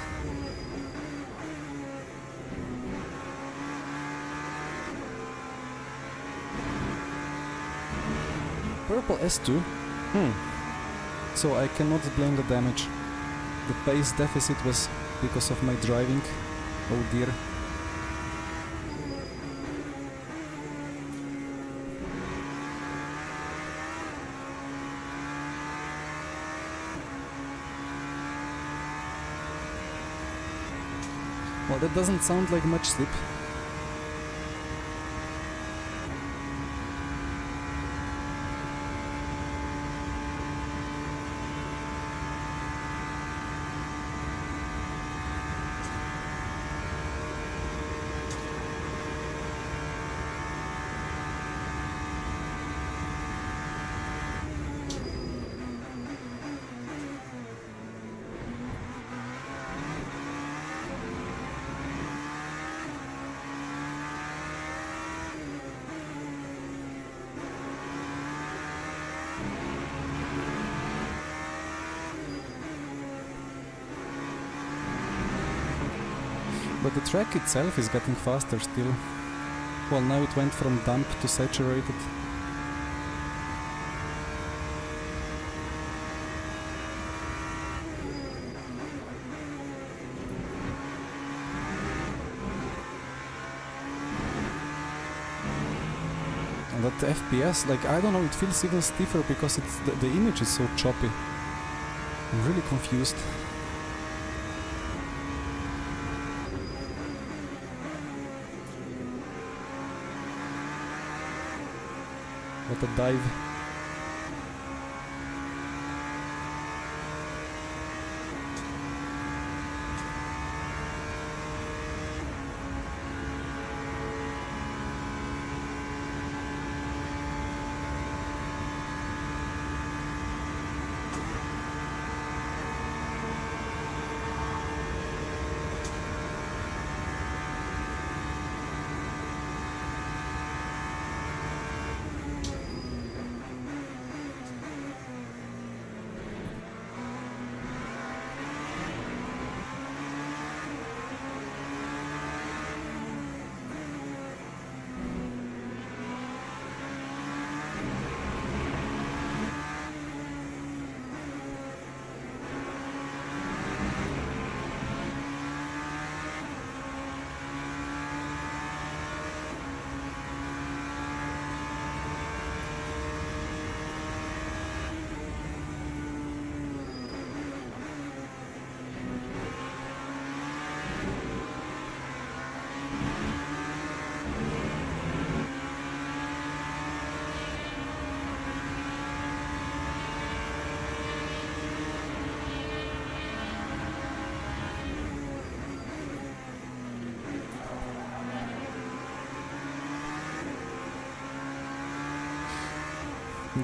Purple S2? So I cannot blame the damage. The pace deficit was because of my driving. Oh dear. Well, that doesn't sound like much slip. But the track itself is getting faster still. Well, now it went from damp to saturated. And that FPS, like, I don't know, it feels even stiffer because it's the image is so choppy. I'm really confused. What a dive.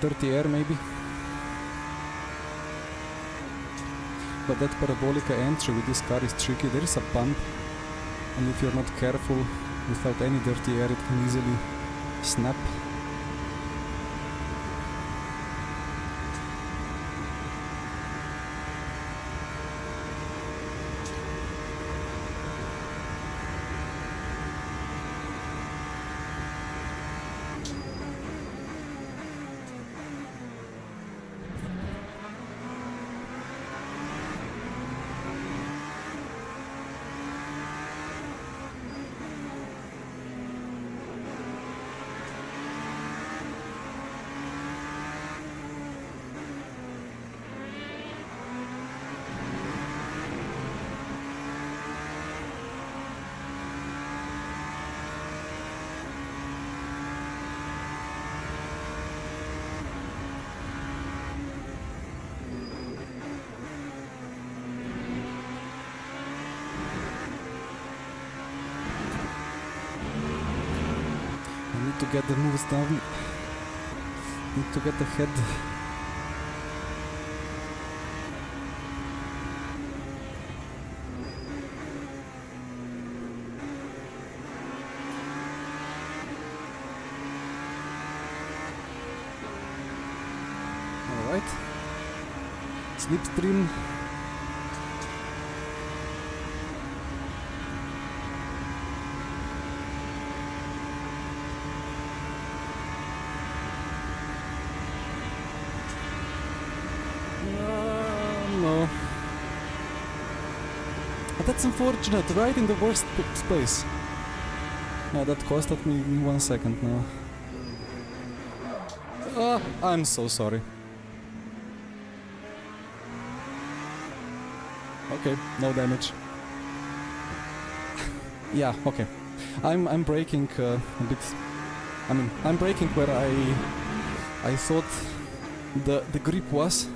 Dirty air maybe. But that parabolica entry with this car is tricky. There is a bump, and if you're not careful, without any dirty air, it can easily snap. To get the moves down, need to get ahead. Slipstream. No. But that's unfortunate, right in the worst place. Yeah, that costed me 1 second now. I'm so sorry. Okay, no damage. Yeah, okay. I'm braking a bit. I mean, I'm braking where I thought the grip was,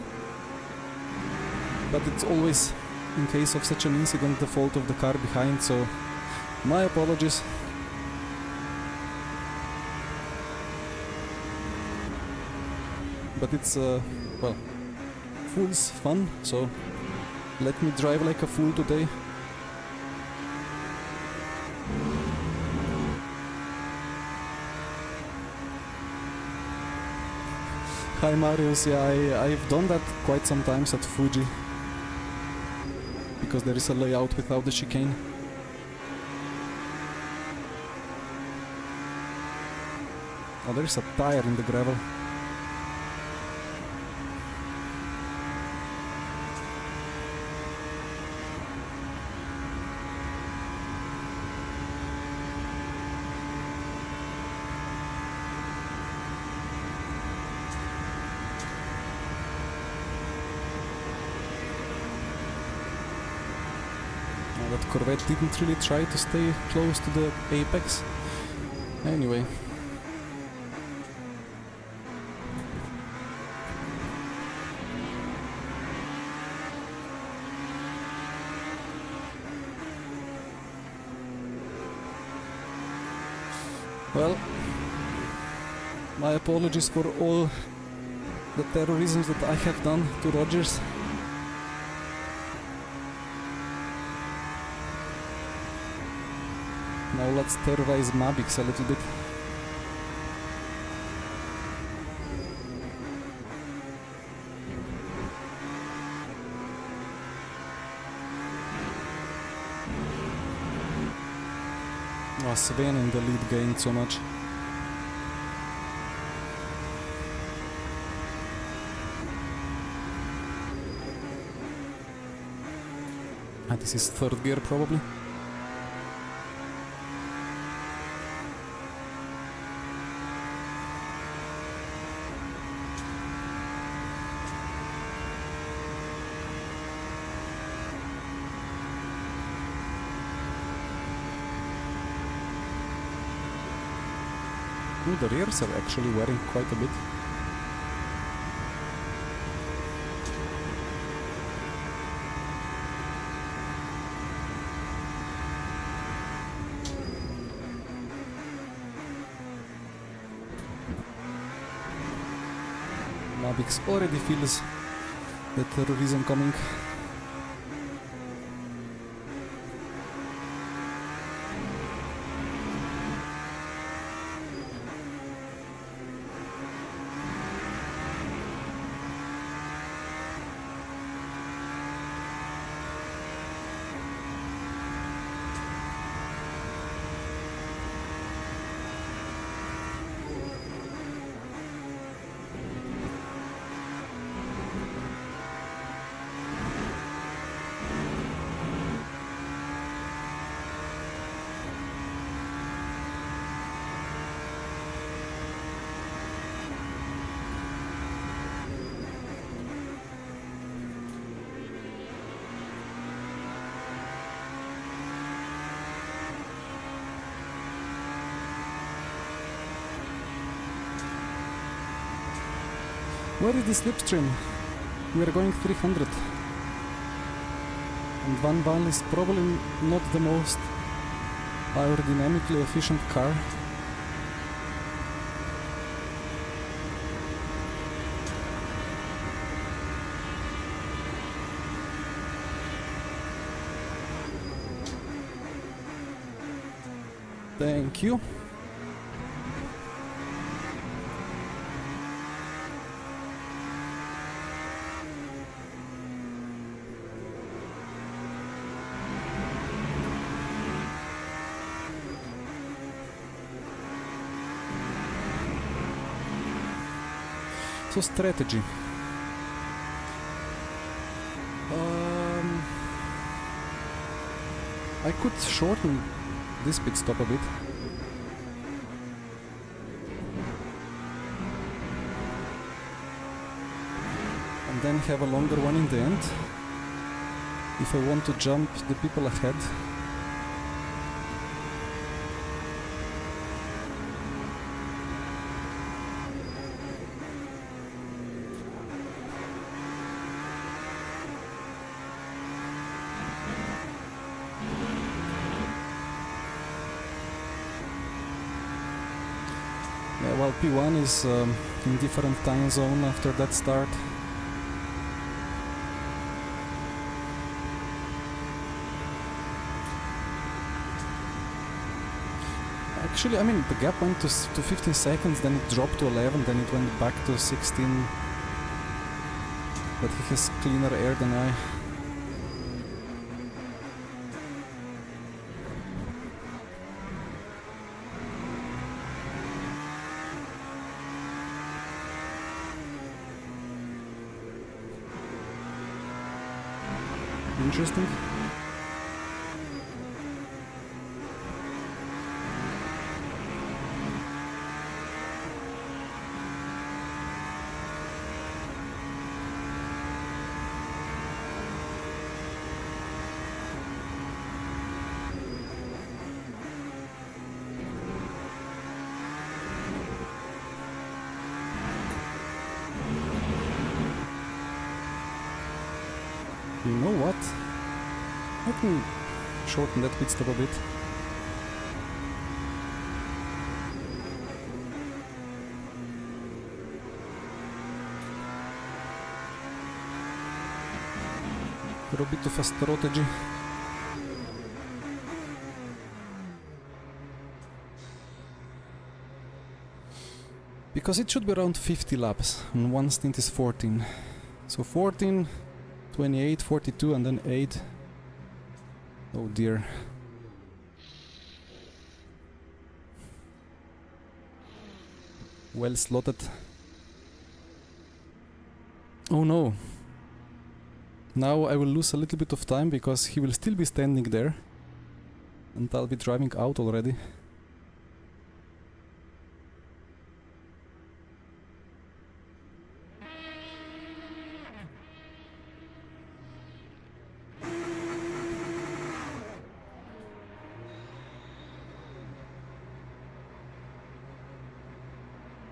but it's always, in case of such an incident, the fault of the car behind. So, my apologies. But it's well, fool's fun. So, let me drive like a fool today. Hi Marius, yeah, I've done that quite sometimes at Fuji. Because there is a layout without the chicane. Oh, there is a tire in the gravel. That Corvette didn't really try to stay close to the apex. Anyway. Well, my apologies for all the terrorism that I have done to Rogers. Now let's terrorize Mavix a little bit. Oh, Sven in the lead gained so much. This is third gear probably. Ooh, the rears are actually wearing quite a bit. Mavix already feels the terrorism coming. Where is the slipstream? We are going 300. And Vanwall is probably not the most aerodynamically efficient car. Thank you. So strategy. I could shorten this pit stop a bit. And then have a longer one in the end. If I want to jump the people ahead. Yeah, well, P1 is in different time zone after that start. Actually, I mean, the gap went to 15 seconds, then it dropped to 11, then it went back to 16. But he has cleaner air than I. Interesting. You know what? I can shorten that pit stop a bit. For a bit of a strategy. Because it should be around 50 laps, and one stint is 14. So 14, 28, 42, and then 8. Oh dear. Well slotted. Oh no. Now I will lose a little bit of time because he will still be standing there. And I'll be driving out already.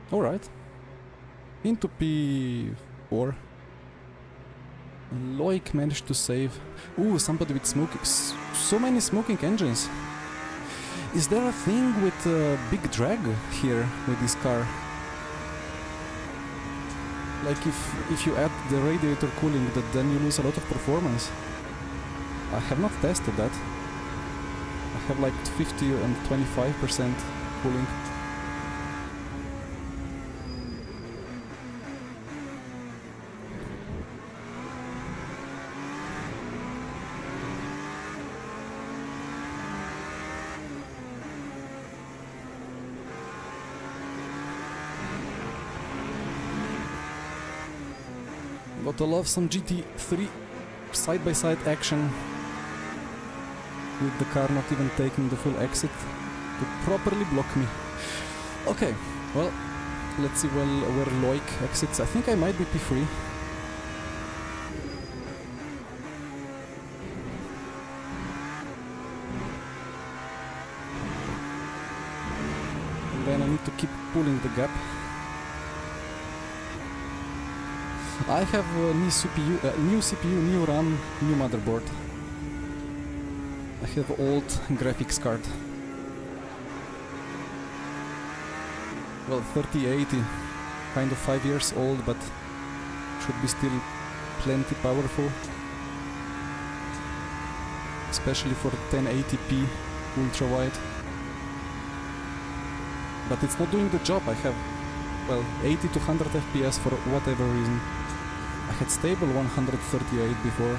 Alright. Into P4. Loic managed to save. Ooh, somebody with smoking. So many smoking engines. Is there a thing with big drag here with this car? Like if you add the radiator cooling, then you lose a lot of performance. I have not tested that. I have like 50 and 25% cooling. But I love some GT3 side-by-side action with the car not even taking the full exit to properly block me. Okay, well, let's see where Loic exits. I think I might be P3. And then I need to keep pulling the gap. I have a new CPU, new RAM, new motherboard. I have old graphics card. Well, 3080, kind of 5 years old, but should be still plenty powerful. Especially for 1080p ultra wide. But it's not doing the job. I have, well, 80 to 100 FPS for whatever reason. I had stable 138 before.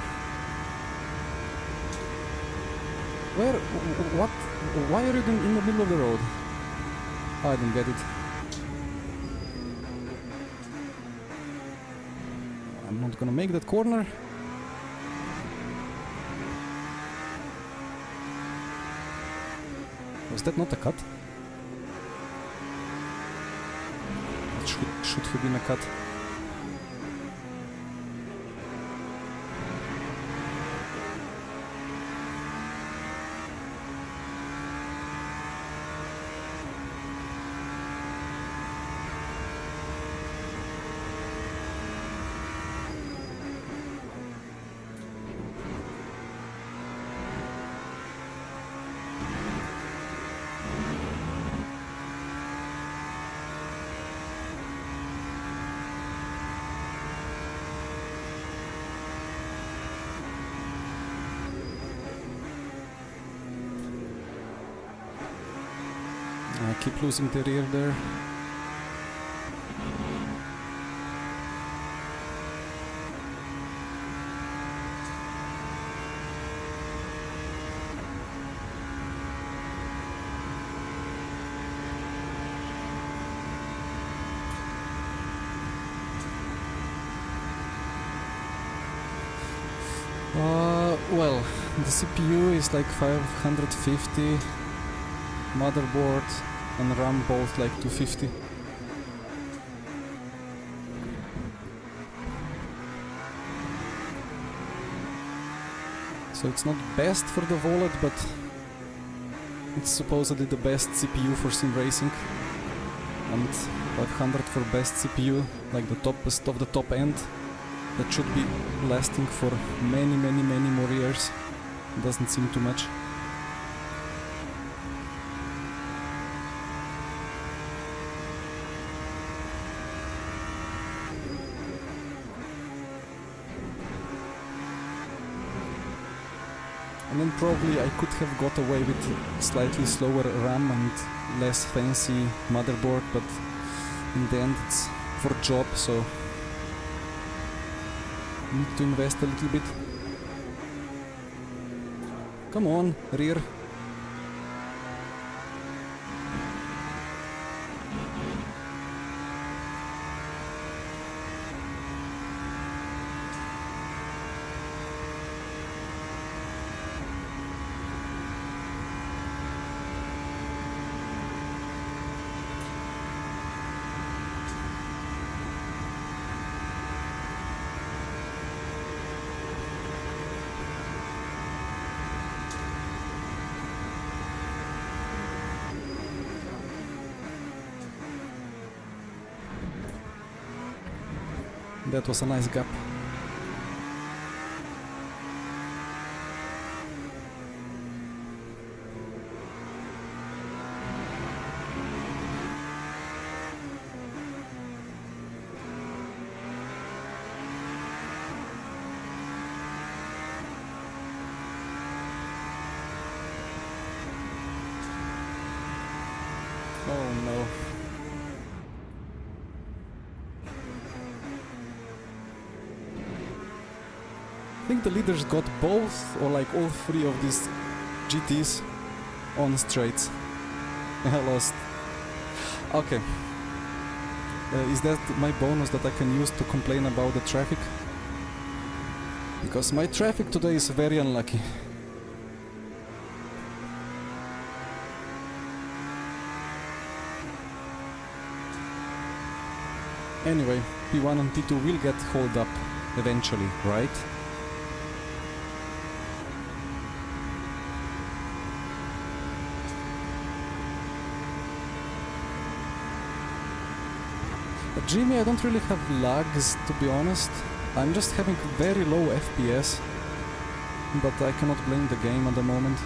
What? Why are you in the middle of the road? I didn't get it. I'm not gonna make that corner. Was that not a cut? It should have been a cut. I keep losing the rear there. Well, the CPU is like 550, motherboard and RAM both like 250. So it's not best for the wallet, but it's supposedly the best CPU for sim racing. And 500 for best CPU, like the toppest of the top end. That should be lasting for many more years. Doesn't seem too much. And then probably I could have got away with slightly slower RAM and less fancy motherboard, but in the end it's for job, so need to invest a little bit. Come on, rear. That was a nice gap. Oh no. I think the leaders got both or like all three of these GTs on straights. I lost. Okay. Is that my bonus that I can use to complain about the traffic? Because my traffic today is very unlucky. Anyway, P1 and P2 will get hauled up eventually, right? But Jimmy, I don't really have lags, to be honest. I'm just having very low FPS, but I cannot blame the game at the moment.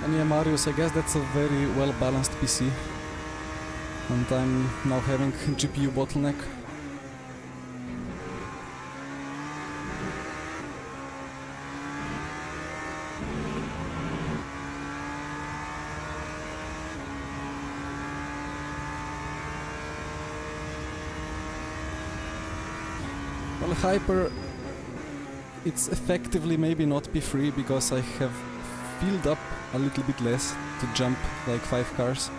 And yeah, Marius, I guess that's a very well-balanced PC. And I'm now having GPU bottleneck. Well, Hyper, it's effectively maybe not be free because I have filled up a little bit less to jump like 5 cars.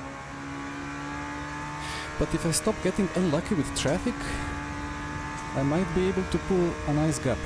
But if I stop getting unlucky with traffic, I might be able to pull a nice gap.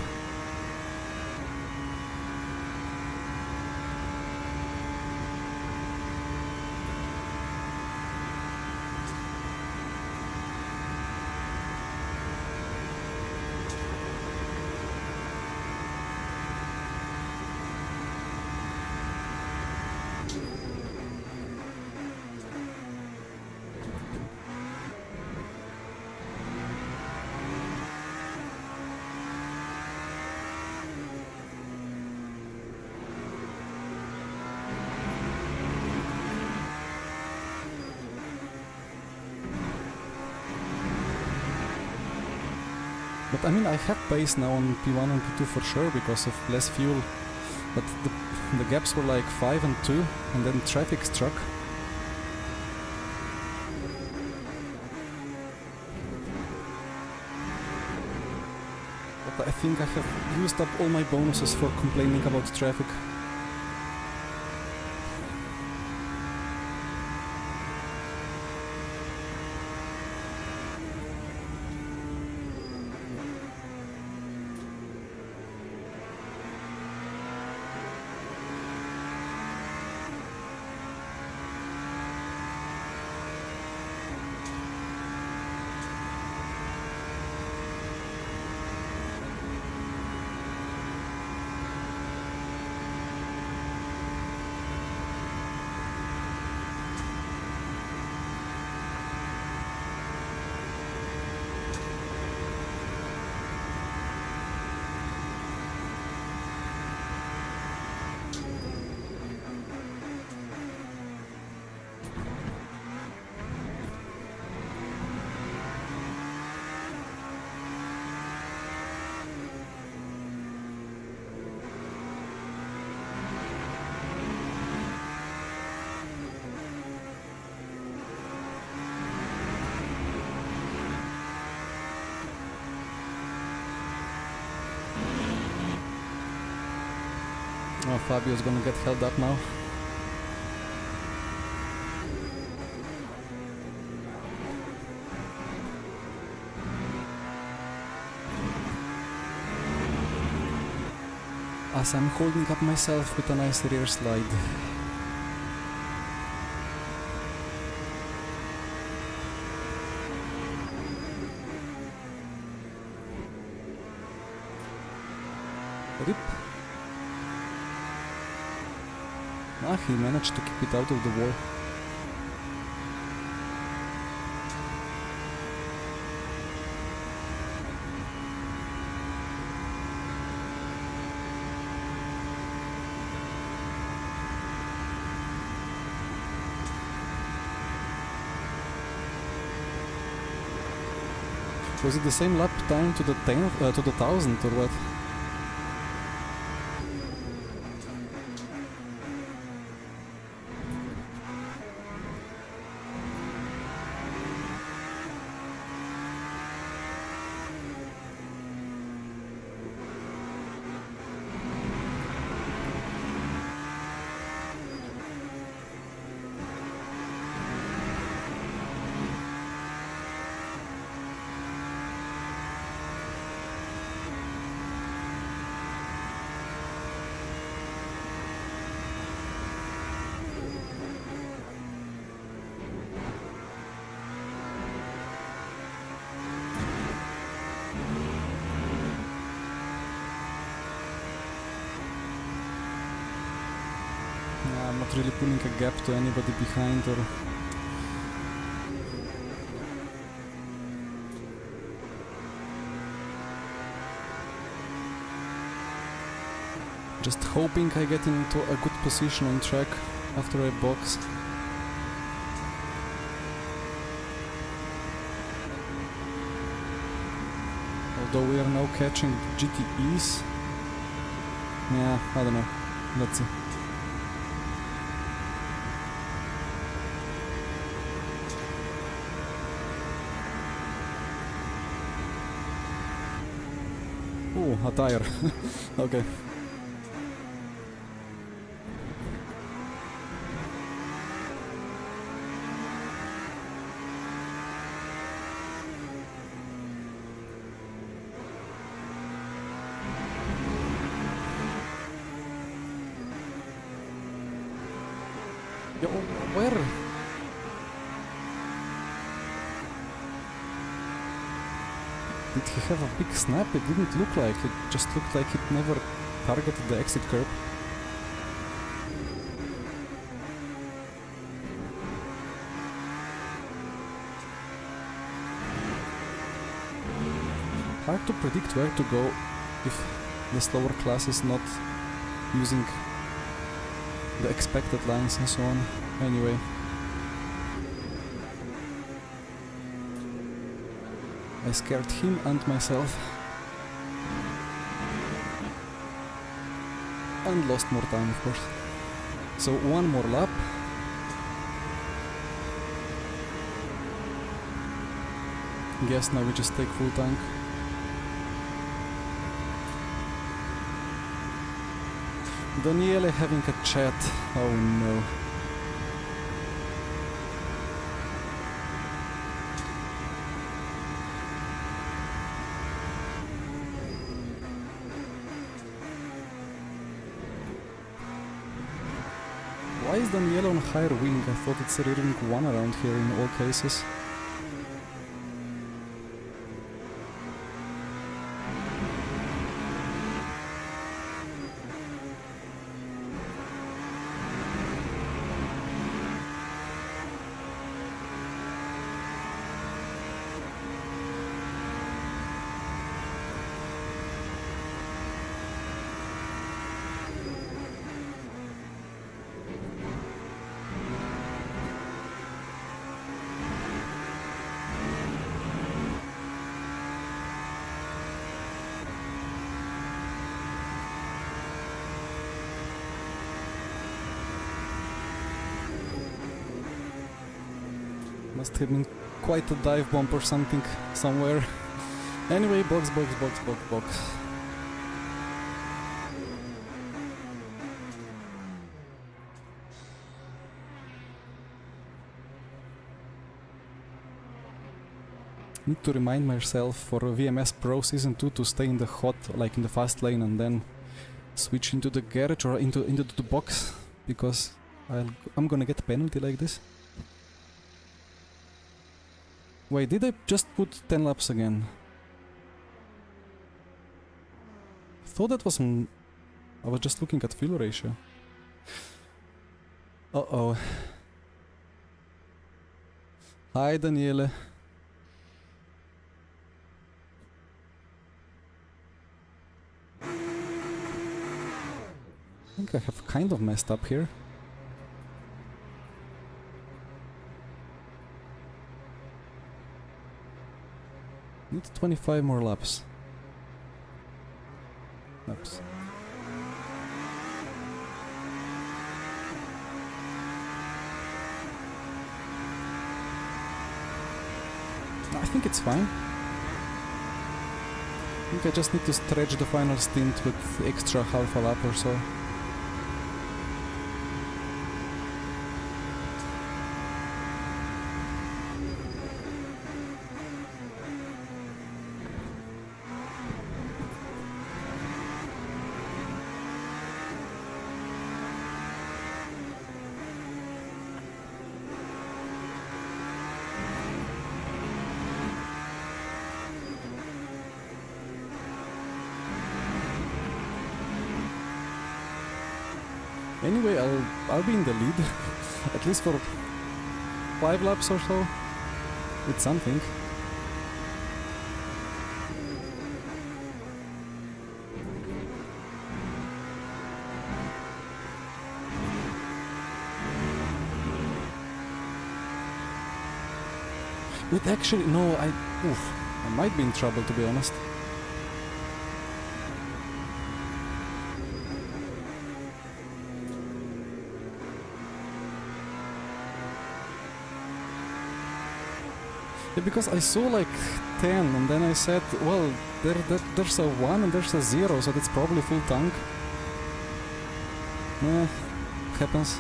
But I mean, I have pace now on P1 and P2 for sure because of less fuel. But the gaps were like 5 and 2, and then traffic struck. But I think I have used up all my bonuses for complaining about traffic. Oh, Fabio's gonna get held up now. As I'm holding up myself with a nice rear slide. Rip. Ah, he managed to keep it out of the wall. Was it the same lap time to the 1000 or what? I'm not really pulling a gap to anybody behind or... Just hoping I get into a good position on track after I box. Although we are now catching GTEs. Yeah, I don't know. Let's see. Ooh, a tire. Okay. Yo, where? Did he have a big snap? It didn't look like. It just looked like it never targeted the exit curb. Hard to predict where to go if the slower class is not using the expected lines and so on. Anyway. I scared him and myself. And lost more time, of course. So one more lap. Guess now we just take full tank. Daniele having a chat. Oh no. Why is Daniele on higher wing? I thought it's rear wing 1 around here in all cases. Must have been quite a dive bomb or something somewhere. Anyway, box. Need to remind myself for VMS Pro Season 2 to stay in the hot, like in the fast lane, and then switch into the garage or into the box, because I'm gonna get a penalty like this. Wait, did I just put 10 laps again? Thought that was I was just looking at fuel ratio. Uh-oh. Hi, Daniele. I think I have kind of messed up here. Need 25 more laps. Oops. I think it's fine. I think I just need to stretch the final stint with extra half a lap or so. Anyway, I'll be in the lead, at least for 5 laps or so. It's something. Wait, actually, no, I might be in trouble, to be honest. Yeah, because I saw like 10 and then I said, well, there's a 1 and there's a 0, so that's probably full tank. Yeah, happens.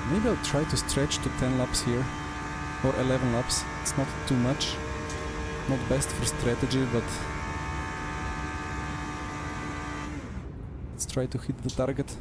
Maybe I'll try to stretch to 10 laps here, or 11 laps. It's not too much, not best for strategy, but let's try to hit the target.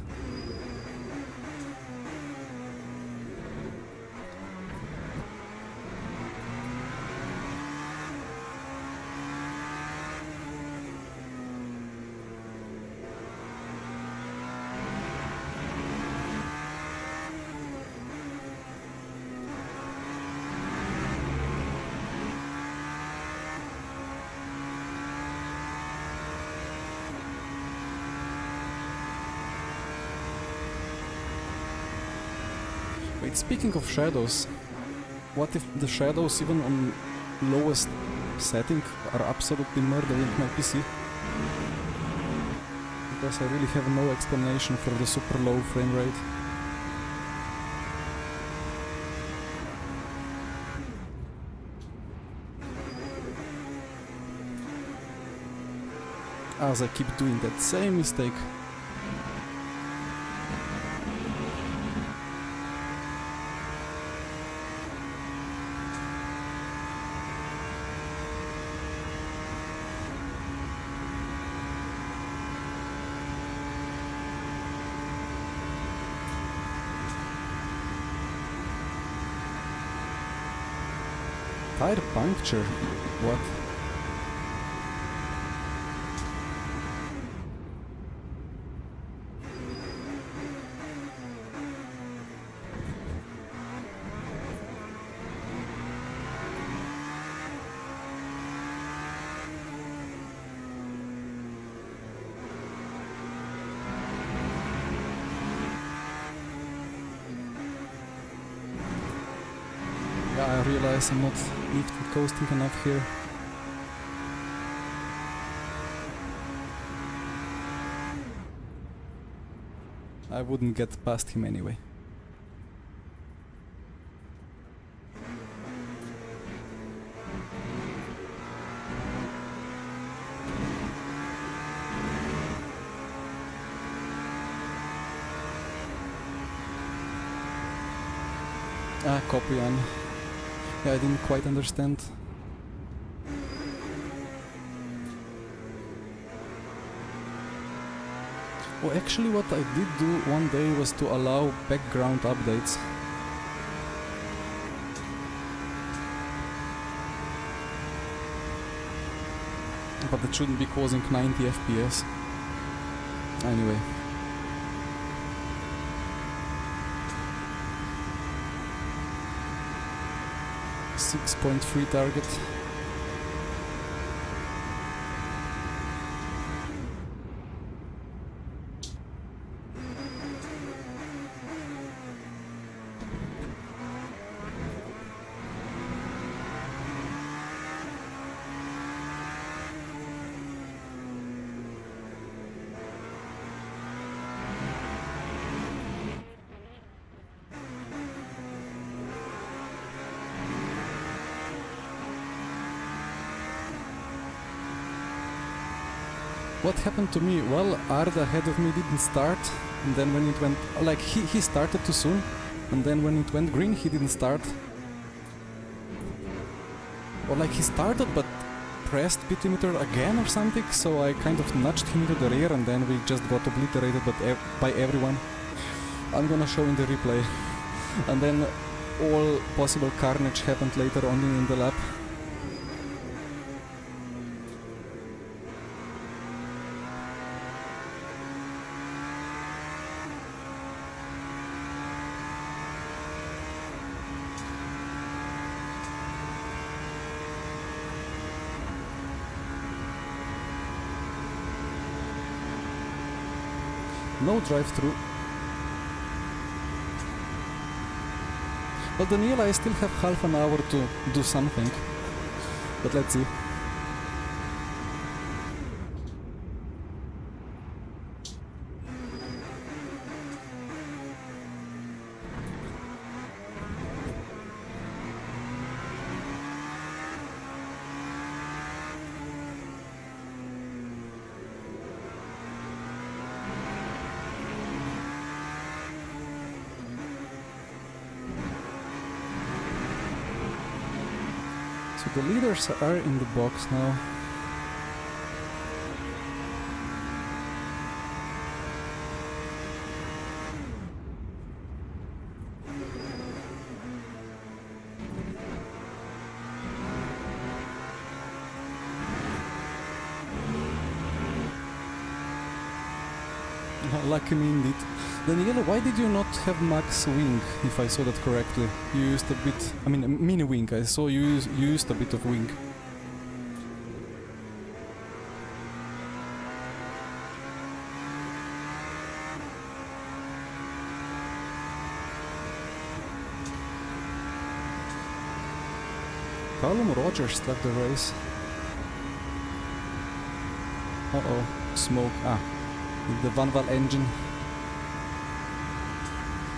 Wait, speaking of shadows, what if the shadows even on lowest setting are absolutely murdering my PC? Because I really have no explanation for the super low frame rate. As I keep doing that same mistake. Tire puncture? What? Yeah, I realize I'm not lifting coasting enough here. I wouldn't get past him anyway. Ah, copy on. Yeah, I didn't quite understand. Oh, actually what I did do one day was to allow background updates. But it shouldn't be causing 90 FPS. Anyway. .3 target. What happened to me? Well, Arda ahead of me didn't start, and then when it went... like, he started too soon, and then when it went green, he didn't start. Or like, he started, but pressed pit limiter again or something, so I kind of nudged him into the rear, and then we just got obliterated by everyone. I'm gonna show in the replay. And then all possible carnage happened later on in the lap. No drive-through. But Daniela, I still have half an hour to do something. But let's see. So the leaders are in the box now. Lucky me indeed. Daniela, why did you not have max wing, if I saw that correctly? You used a bit... I mean, mini wing. I saw you used a bit of wing. Callum Rogers left the race. Uh-oh, smoke. Ah, the Vanwall engine.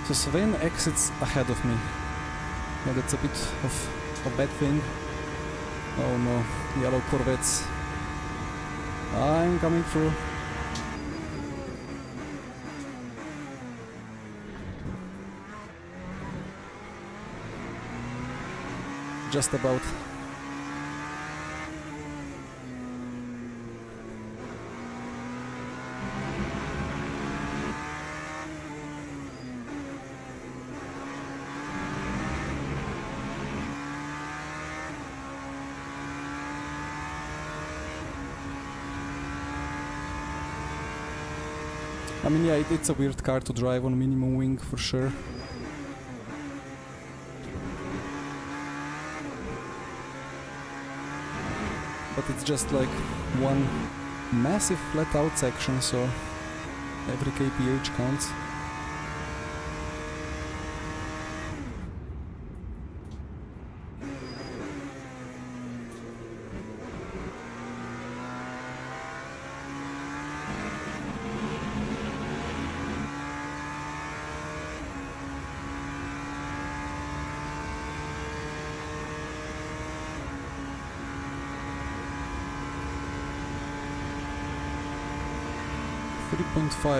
So Sven exits ahead of me. Yeah, that's a bit of a bad thing. Oh no, yellow Corvettes. I'm coming through. Just about. I mean, yeah, it's a weird car to drive on minimum wing for sure. But it's just like one massive flat out section, so every kph counts.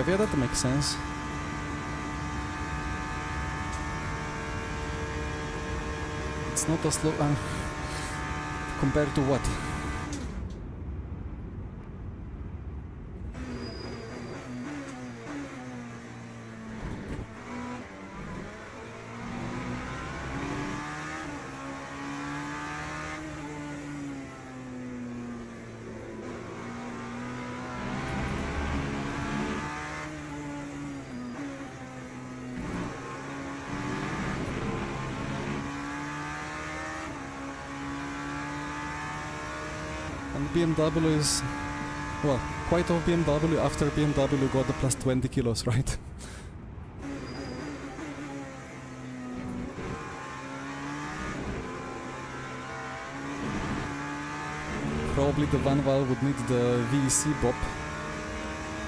Yeah, that makes sense. It's not a slow... compared to what? And BMW is, well, quite of BMW after BMW got the plus 20 kilos, right? Probably the Vanwall would need the VEC BOP,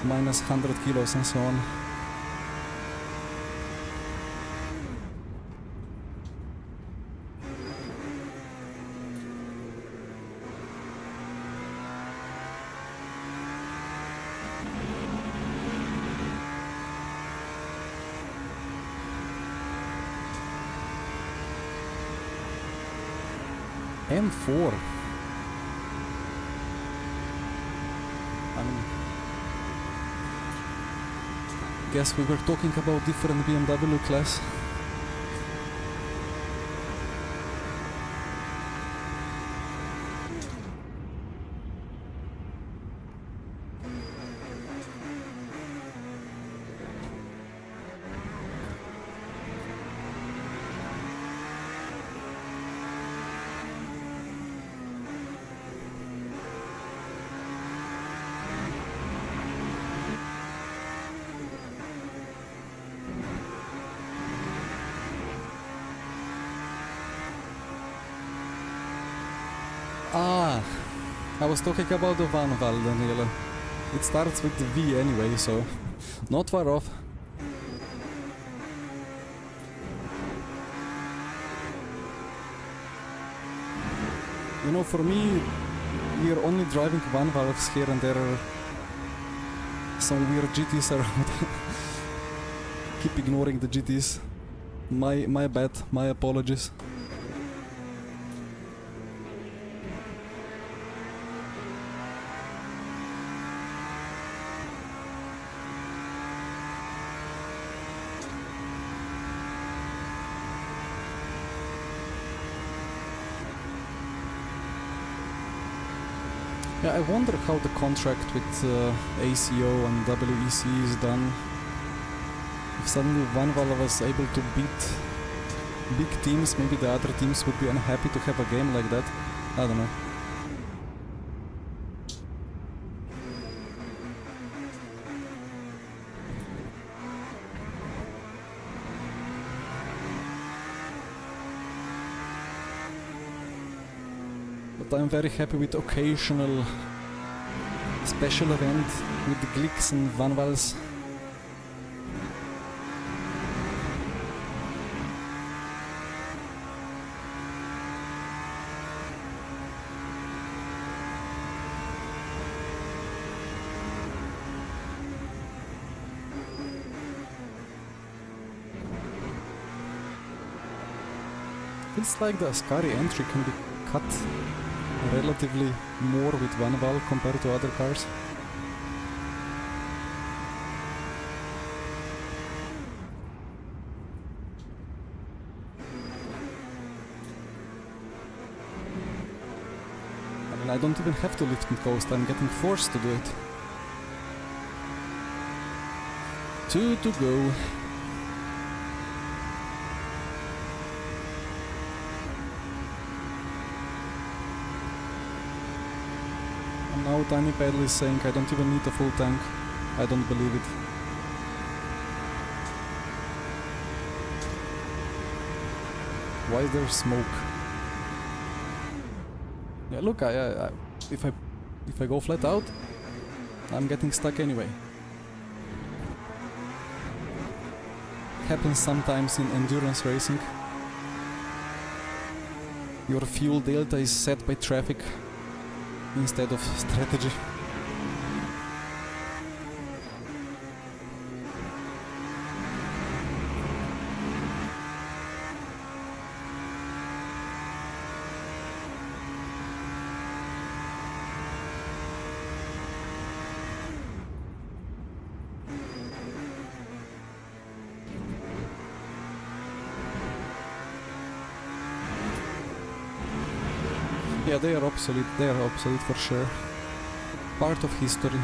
minus 100 kilos and so on. M4. I mean, guess we were talking about different BMW class. Ah, I was talking about the Vanwall, Daniela. It starts with the V anyway, so not far off. You know, for me, we're only driving Vanwalls here and there are some weird GTs around. Keep ignoring the GTs. My bad, my apologies. Yeah, I wonder how the contract with ACO and WEC is done. If suddenly Vanwall was able to beat big teams, maybe the other teams would be unhappy to have a game like that. I don't know. But I'm very happy with occasional special event with the Glicks and Vanwalls. Feels like the Ascari entry can be cut relatively more with Vanwall compared to other cars. I mean, I don't even have to lift and coast, I'm getting forced to do it. 2 to go. Now Tiny Paddle is saying I don't even need a full tank. I don't believe it. Why is there smoke? Yeah, look, if I go flat out, I'm getting stuck anyway. Happens sometimes in endurance racing. Your fuel delta is set by traffic instead of strategy. Yeah, they are obsolete for sure. Part of history.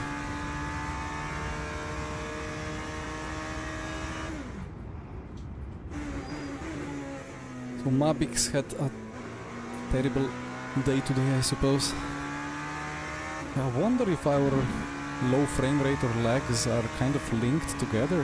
So Mabix had a terrible day today, I suppose. I wonder if our low frame rate or lags are kind of linked together.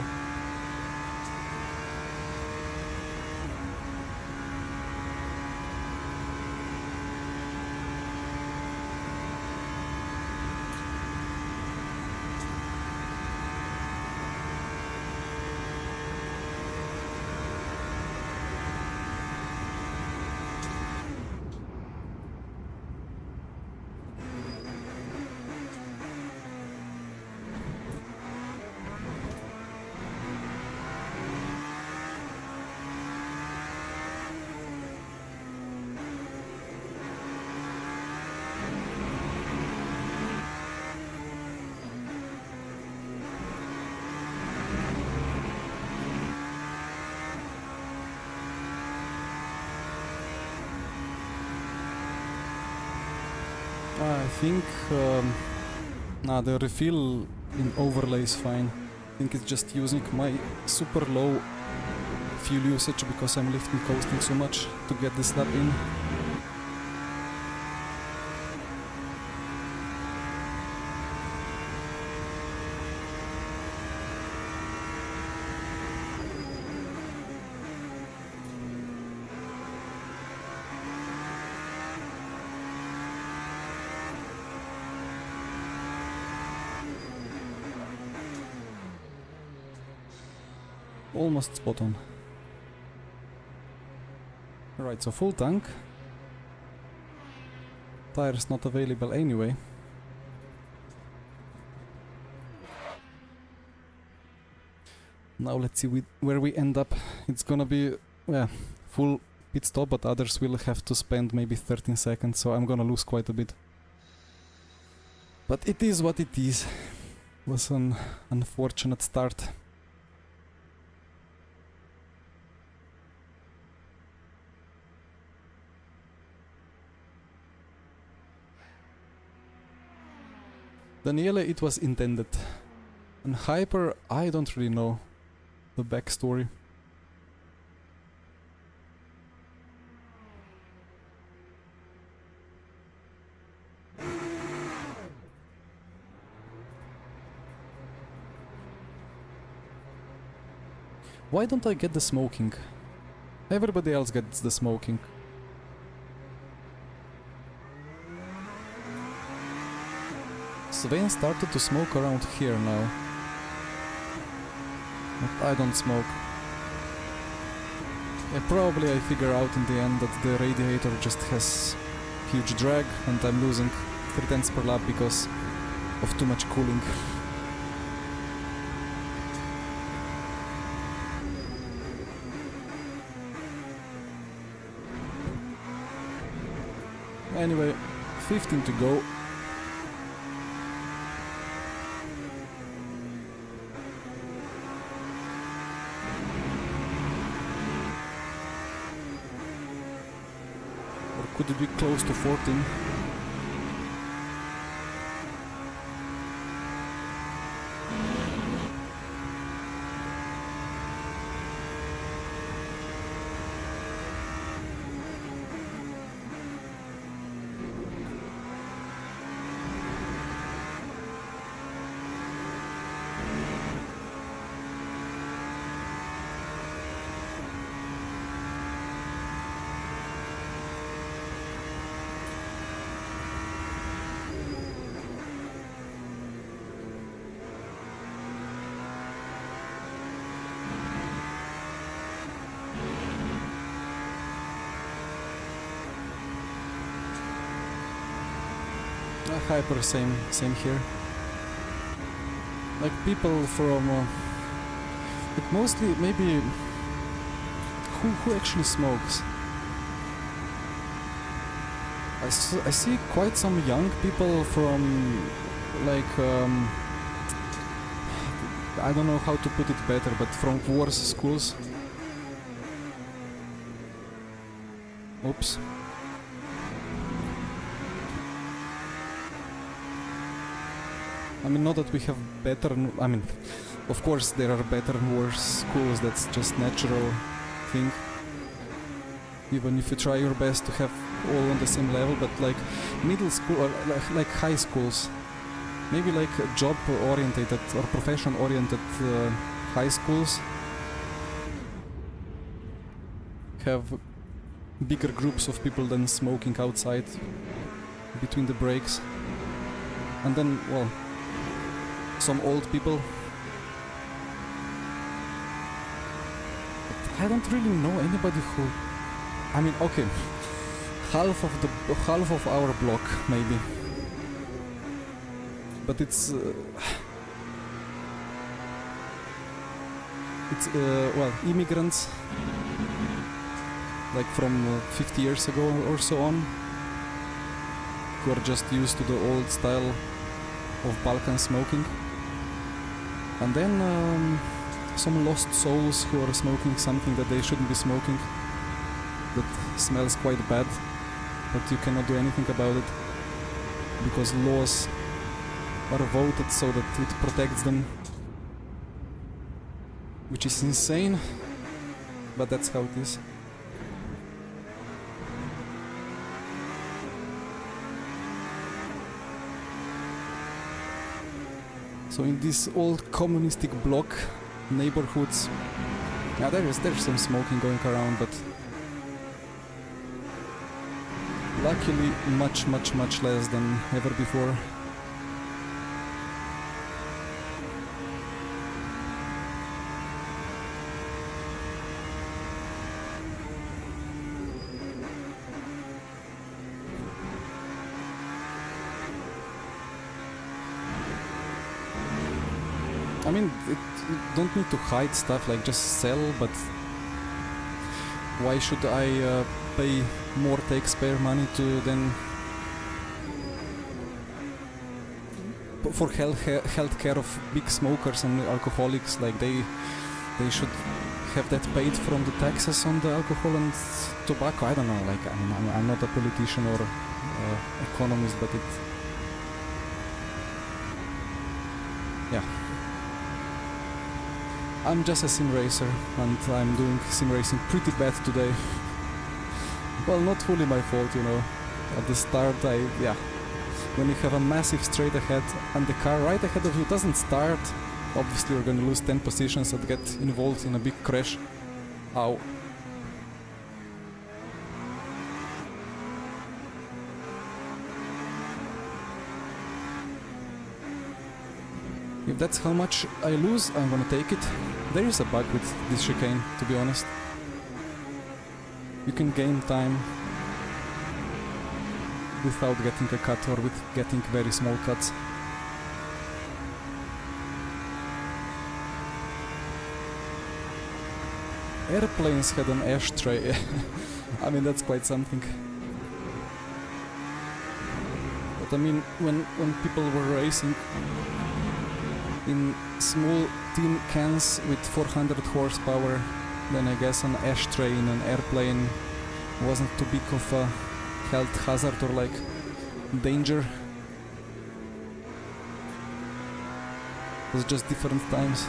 I think the refill in overlay is fine. I think it's just using my super low fuel usage because I'm lifting coasting so much to get this lap in. Almost spot on. Right, so full tank. Tires not available anyway. Now let's see where we end up. It's gonna be full pit stop, but others will have to spend maybe 13 seconds, so I'm gonna lose quite a bit. But it is what it is. It was an unfortunate start. Daniele, it was intended. And Hyper, I don't really know the backstory. Why don't I get the smoking? Everybody else gets the smoking. Sven started to smoke around here now. But I don't smoke. Yeah, probably I figure out in the end that the radiator just has huge drag and I'm losing 3 tenths per lap because of too much cooling. Anyway, 15 to go. Or could it be close to 14? Hyper, same here. Like people from, like mostly maybe who actually smokes. I see quite some young people from like I don't know how to put it better, but from worse schools. Oops. I mean, not that we have better, I mean, of course there are better and worse schools, that's just natural thing. Even if you try your best to have all on the same level, but like middle school or like high schools, maybe like job oriented or profession oriented high schools have bigger groups of people than smoking outside between the breaks. And then, well, some old people. But I don't really know anybody who... I mean, okay, half of our block maybe. But it's well, immigrants, like from 50 years ago or so on, who are just used to the old style of Balkan smoking. And then some lost souls who are smoking something that they shouldn't be smoking, that smells quite bad, but you cannot do anything about it because laws are voted so that it protects them, which is insane, but that's how it is. So in these old communistic block neighborhoods, yeah, there's some smoking going around, but luckily much less than ever before. I mean, you don't need to hide stuff, like just sell, but why should I pay more taxpayer money to then for health care of big smokers and alcoholics? Like they should have that paid from the taxes on the alcohol and tobacco. I don't know, like I'm not a politician or economist, but I'm just a sim racer, and I'm doing sim racing pretty bad today. Well, not fully my fault, you know. At the start, when you have a massive straight ahead and the car right ahead of you doesn't start, obviously you're gonna lose 10 positions and get involved in a big crash. Ow. If that's how much I lose, I'm gonna take it. There is a bug with this chicane, to be honest. You can gain time without getting a cut or with getting very small cuts. Airplanes had an ashtray. I mean, that's quite something. But I mean, when people were racing in small tin cans with 400 horsepower, then I guess an ashtray in an airplane wasn't too big of a health hazard or like danger. It was just different times.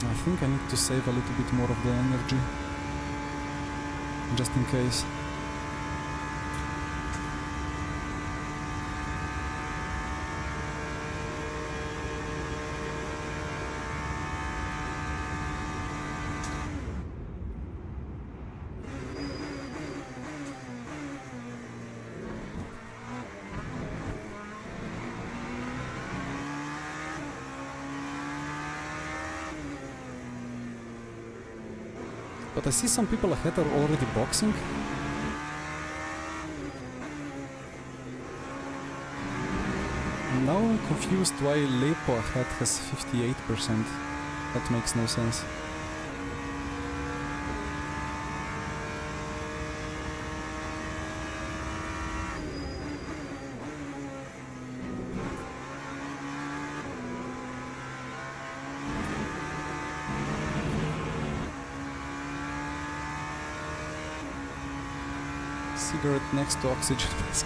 I think I need to save a little bit more of the energy, just in case. But I see some people ahead are already boxing. Now I'm confused why Lepo ahead has 58%. That makes no sense. Cigarette next to oxygen mask.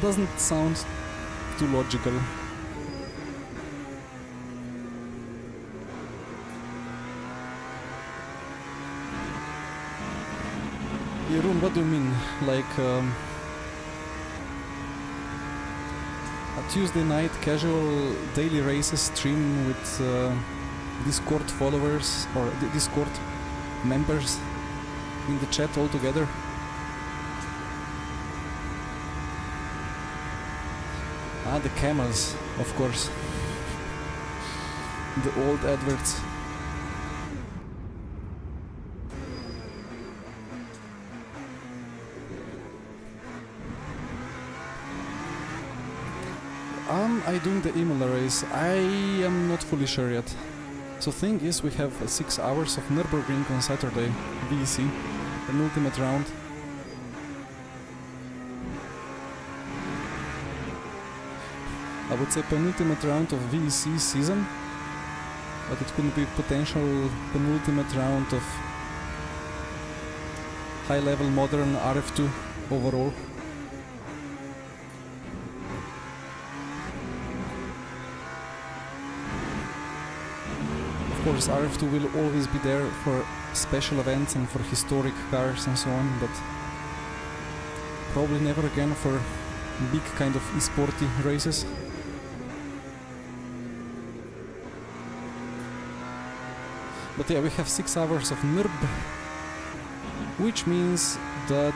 Doesn't sound too logical. Jeroen, what do you mean? Like a Tuesday night casual daily races stream with Discord followers or Discord members in the chat all together? Ah, the camels, of course. The old adverts. Am I doing the Imola race? I am not fully sure yet. So thing is, we have 6 hours of Nürburgring on Saturday, VEC, penultimate round. I would say penultimate round of VEC season, but it could be potential penultimate round of high-level modern RF2 overall. Of course, RF2 will always be there for special events and for historic cars and so on, but probably never again for big kind of e-sporty races. But yeah, we have 6 hours of NURB, which means that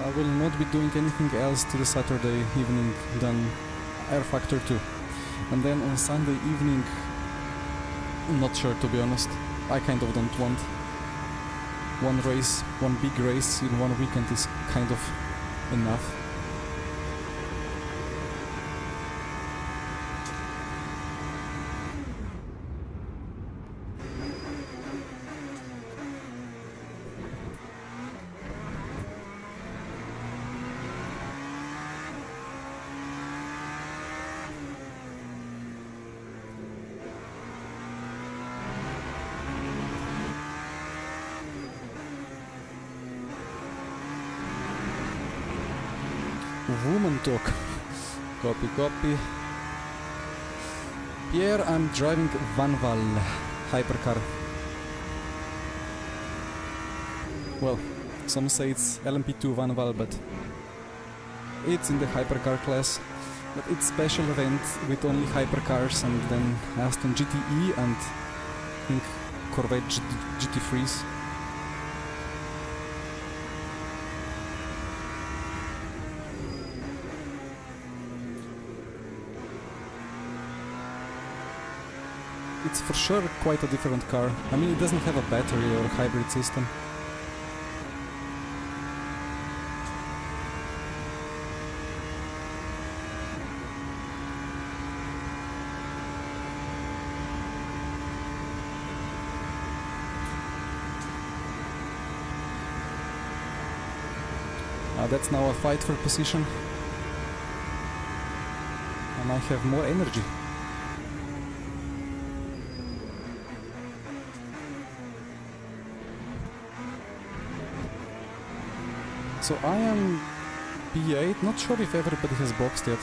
I will not be doing anything else to the Saturday evening than Air Factor 2. And then on Sunday evening, I'm not sure, to be honest. I kind of don't want one race, one big race in one weekend is kind of enough. Woman talk. Copy, copy. Pierre, I'm driving Vanwall hypercar. Well, some say it's LMP2 Vanwall, but it's in the hypercar class. But it's special event with only hypercars and then Aston GTE and I think Corvette GT3s. It's for sure quite a different car. I mean, it doesn't have a battery or a hybrid system. That's now a fight for position. And I have more energy. So I am P8, not sure if everybody has boxed yet.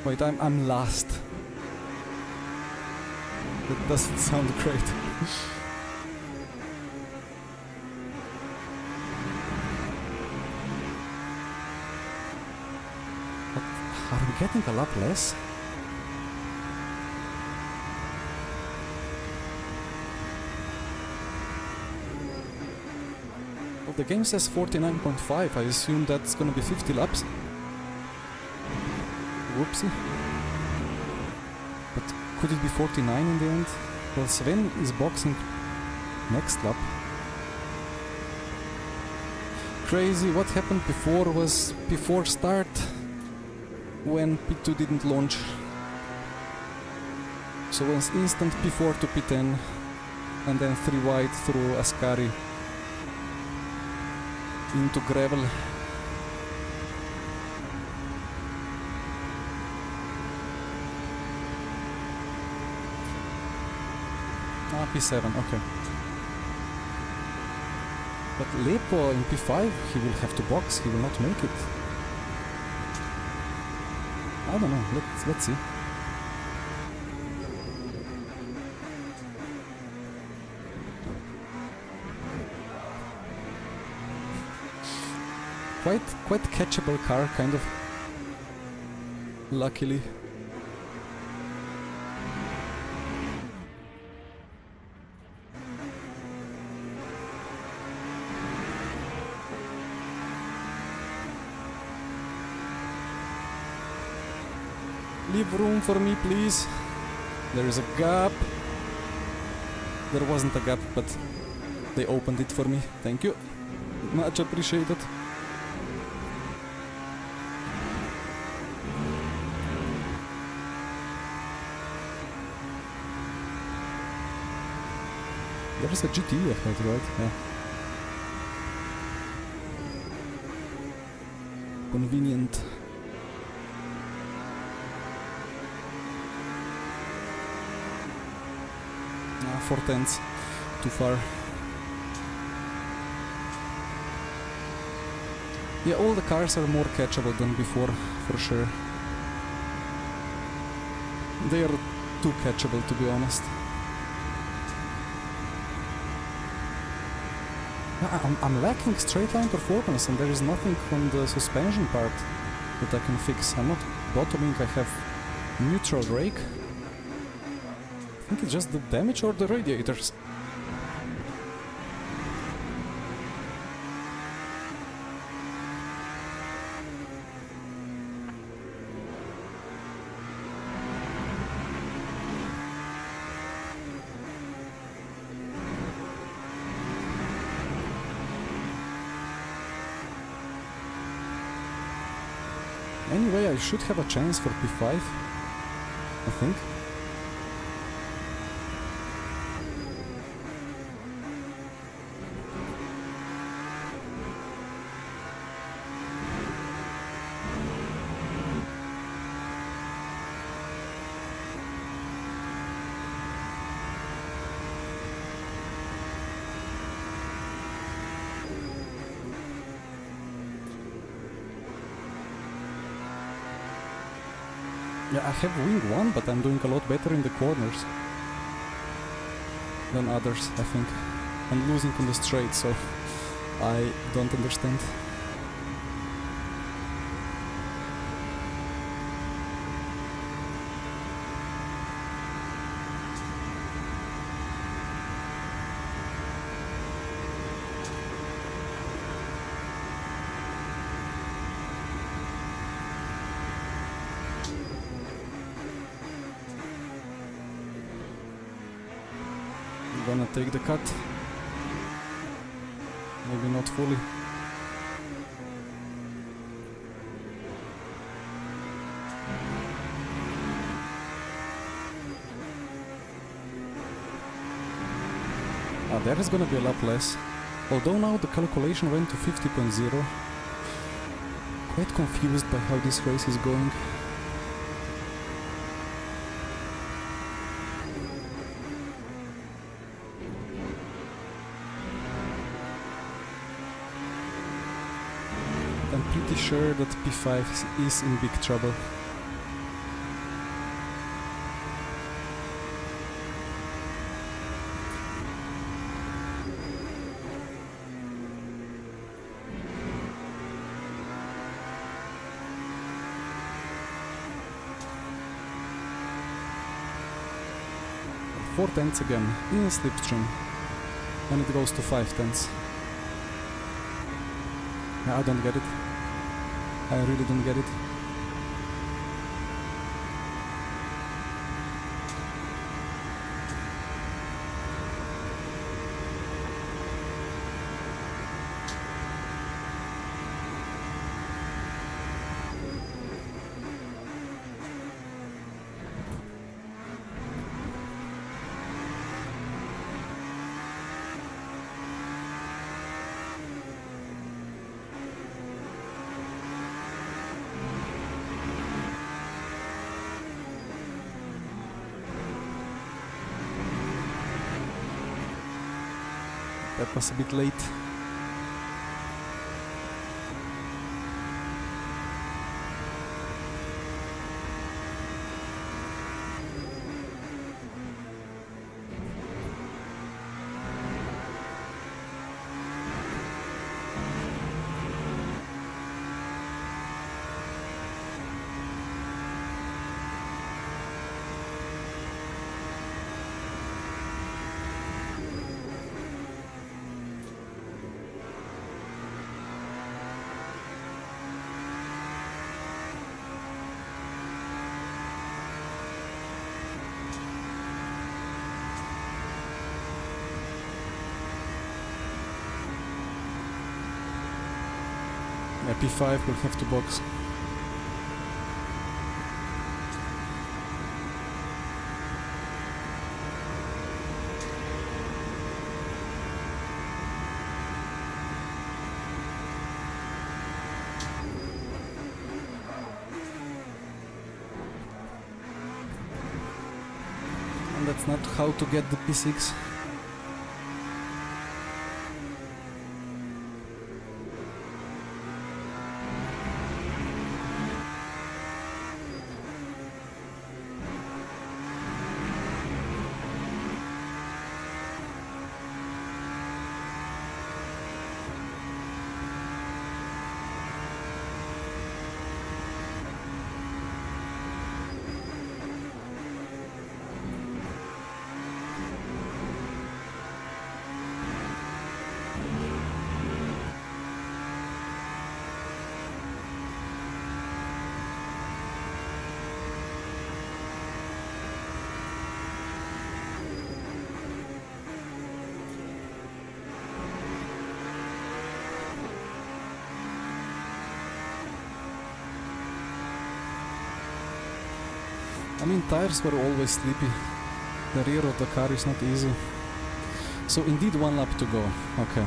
Wait, I'm last. That doesn't sound great. But are we getting a lap less? The game says 49.5, I assume that's gonna be 50 laps. Whoopsie. But could it be 49 in the end? Well, Sven is boxing next lap. Crazy, what happened before was before start, when P2 didn't launch. So it was instant P4 to P10, and then 3 wide through Ascari. Into gravel. P7, okay. But Lepo in P5, he will have to box, he will not make it. I don't know, let's see. Quite catchable car, kind of. Luckily. Leave room for me, please. There is a gap. There wasn't a gap, but they opened it for me. Thank you. Much appreciated. There's a GT ahead, right? Yeah. Convenient. Ah, 4 tenths. Too far. Yeah, all the cars are more catchable than before, for sure. They are too catchable, to be honest. I'm lacking straight line performance, and there is nothing on the suspension part that I can fix. I'm not bottoming, I have neutral rake. I think it's just the damage or the radiators. Anyway, I should have a chance for P5, I think. Yeah, I have wing 1, but I'm doing a lot better in the corners than others, I think. I'm losing on the straight, so I don't understand. Gonna take the cut. Maybe not fully. There is gonna be a lap less. Although now the calculation went to 50.0. Quite confused by how this race is going. I'm pretty sure that P5 is in big trouble. Four tenths again, in a slipstream, and it goes to 5 tenths. I don't get it. I really don't get it. That was a bit late. P5 will have to box. And that's not how to get the P6. I mean, tires were always sleepy. The rear of the car is not easy. So indeed 1 lap to go. Okay.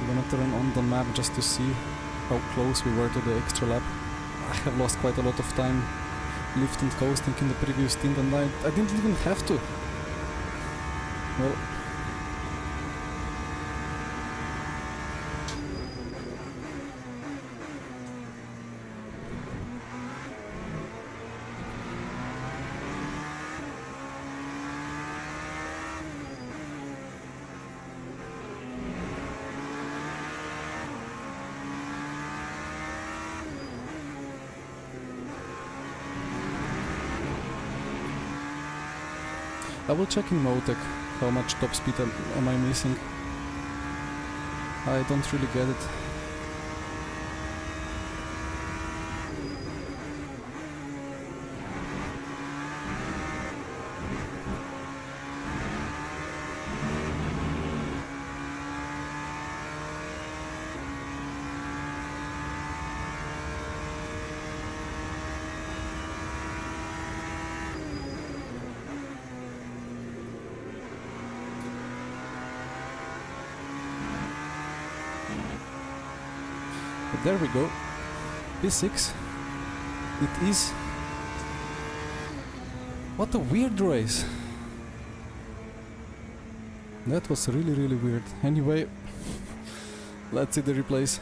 I'm gonna turn on the map just to see how close we were to the extra lap. I have lost quite a lot of time lift and coasting in the previous stint, and I didn't even have to. Well, I will check in Motec how much top speed am I missing. I don't really get it. But there we go. P6. It is. What a weird race. That was really, really weird. Anyway, let's see the replays.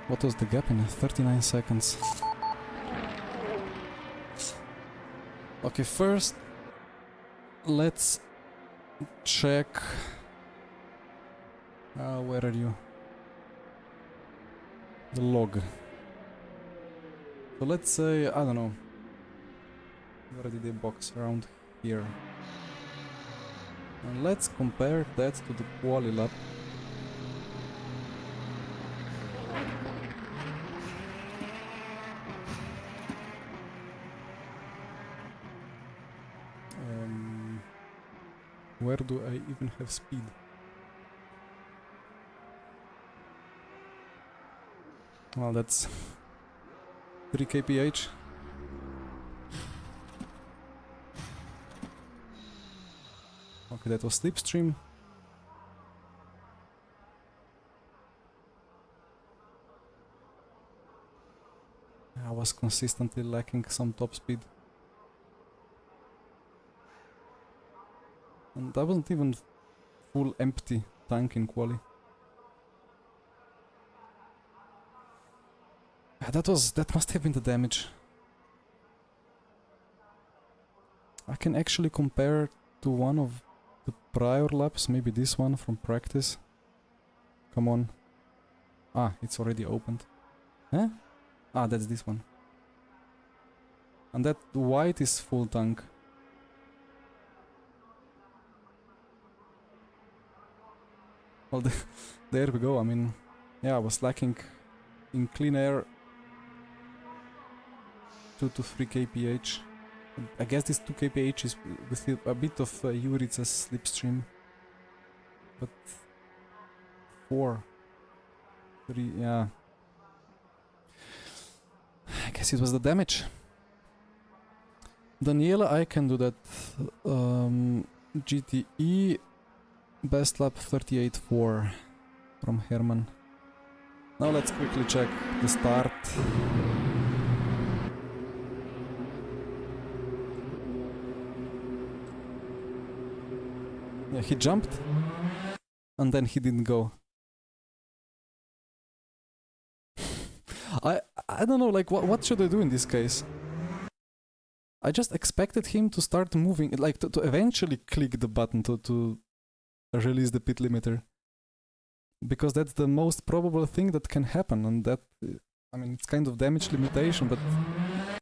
What was the gap in 39 seconds? Okay, first let's check. Where are you? The log. So let's say, I don't know. Where did they box around here? And let's compare that to the quali lap. Where do I even have speed? Well, that's 3 kph. Okay, that was slipstream. I was consistently lacking some top speed. And I wasn't even full empty tank in quali. That must have been the damage. I can actually compare to one of the prior laps, maybe this one from practice. Come on. Ah, it's already opened. Huh? Ah, that's this one. And that white is full tank. Well, there we go. I mean, yeah, I was lacking in clean air 2 to 3 kph. I guess this 2 kph is with a bit of Jurica's slipstream. But 4, 3, yeah. I guess it was the damage. Daniela, I can do that. GTE. Best lap 38.4 from Herman. Now let's quickly check the start. Yeah, he jumped and then he didn't go. I don't know, like what should I do in this case? I just expected him to start moving, like to eventually click the button to release the pit limiter, because that's the most probable thing that can happen, and that, I mean, it's kind of damage limitation, but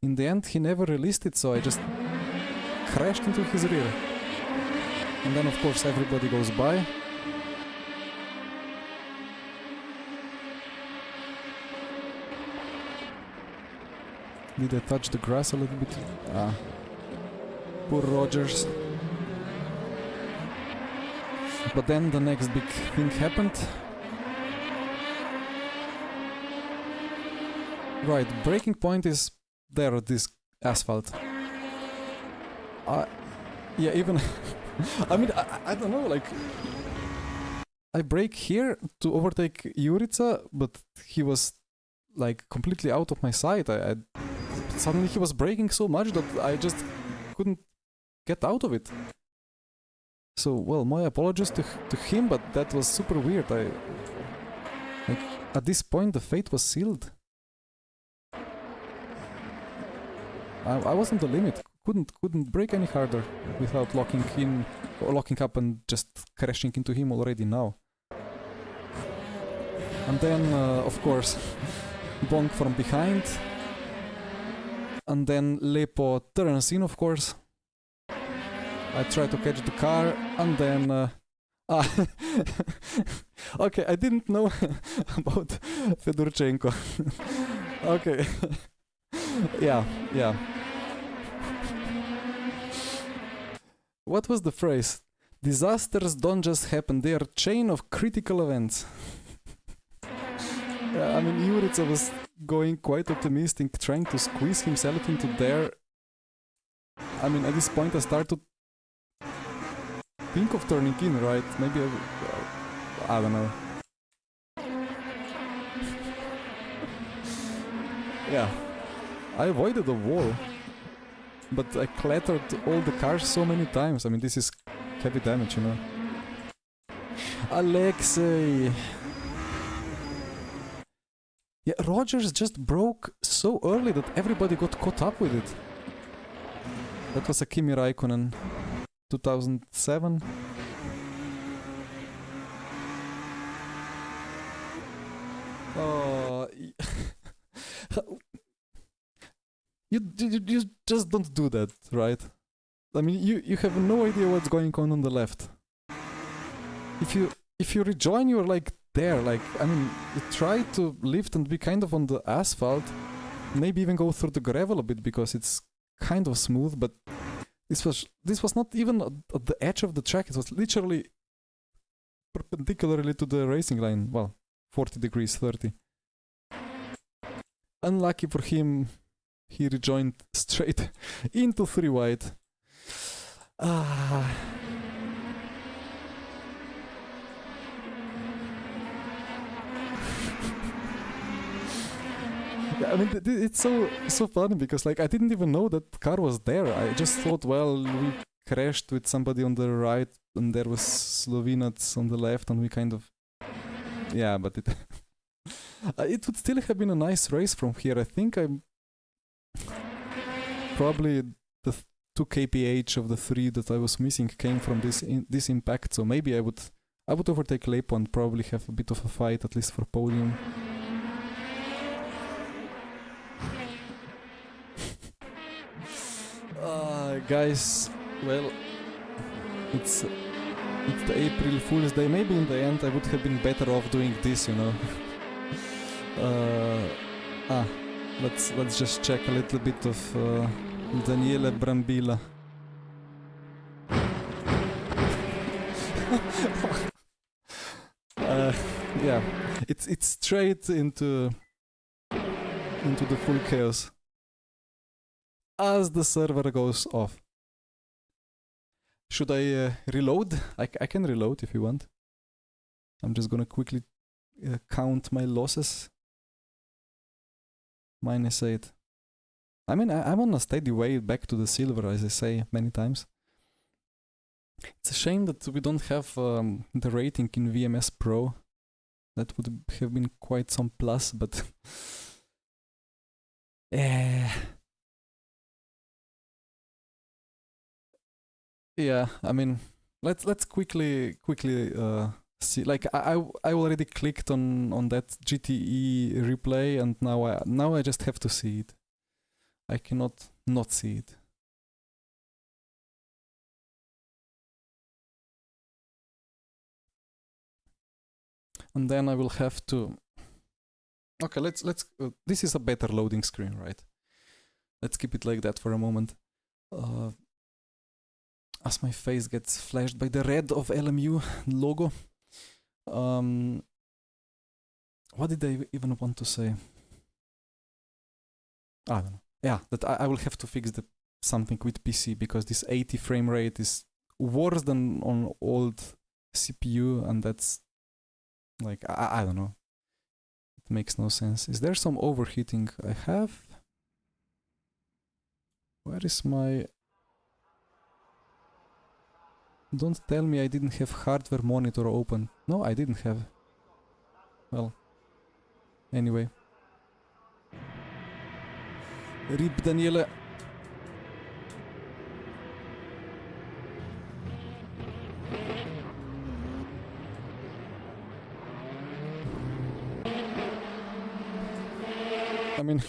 in the end he never released it, so I just crashed into his rear. And then of course everybody goes by. Did I touch the grass a little bit? Ah, poor Rogers. But then the next big thing happened. Right, breaking point is there at this asphalt. Yeah, even I mean, I don't know, like I brake here to overtake Jurica, but he was like completely out of my sight. Suddenly he was braking so much that I just couldn't get out of it. So, well, my apologies to him, but that was super weird. Like, at this point the fate was sealed. I was on the limit. Couldn't brake any harder without locking in locking up and just crashing into him already now. And then, of course, bonk from behind. And then Lepo turns in, of course. I try to catch the car, and then... Okay, I didn't know about Fedorchenko. Okay. Yeah. What was the phrase? Disasters don't just happen, they are chain of critical events. Yeah, I mean, Jurica was going quite optimistic, trying to squeeze himself into there. I mean, at this point I start to think of turning in, right? Maybe I don't know. Yeah, I avoided the wall, but I clattered all the cars so many times. I mean, this is heavy damage, you know. Alexei! Yeah, Rogers just broke so early that everybody got caught up with it. That was a Kimi Raikkonen, 2007. You just don't do that, right? I mean, you have no idea what's going on the left. If you rejoin, you're like there. Like, I mean, you try to lift and be kind of on the asphalt. Maybe even go through the gravel a bit because it's kind of smooth. But this was not even at the edge of the track. It was literally perpendicularly to the racing line. Well, 40 degrees, 30. Unlucky for him, he rejoined straight into 3 wide. Yeah, I mean, it's so funny because like I didn't even know that car was there. I just thought, well, we crashed with somebody on the right and there was Slovinac on the left and we kind of... Yeah, but it... it would still have been a nice race from here. I think I'm... Probably the 2 kph of the 3 that I was missing came from this impact, so maybe I would overtake Lepo and probably have a bit of a fight, at least for podium. Guys, well, it's the April Fool's Day. Maybe in the end I would have been better off doing this, you know. Let's just check a little bit of Daniele Brambilla. Yeah, it's straight into the full chaos as the server goes off. Should I reload? I can reload if you want. I'm just gonna quickly count my losses. -8. I mean, I'm on a steady way back to the silver, as I say many times. It's a shame that we don't have the rating in VMS Pro. That would have been quite some plus, but... Yeah, I mean, let's quickly see. Like I already clicked on that GTE replay, and now I just have to see it. I cannot not see it. And then I will have to... Okay, let's this is a better loading screen, right? Let's keep it like that for a moment. As my face gets flashed by the red of LMU logo. What did I even want to say? I don't know. Yeah, that I will have to fix something with PC because this 80 frame rate is worse than on old CPU, and that's like I don't know. It makes no sense. Is there some overheating I have? Where is my... Don't tell me I didn't have hardware monitor open. No, I didn't have. Well, anyway. RIP Daniele. mean,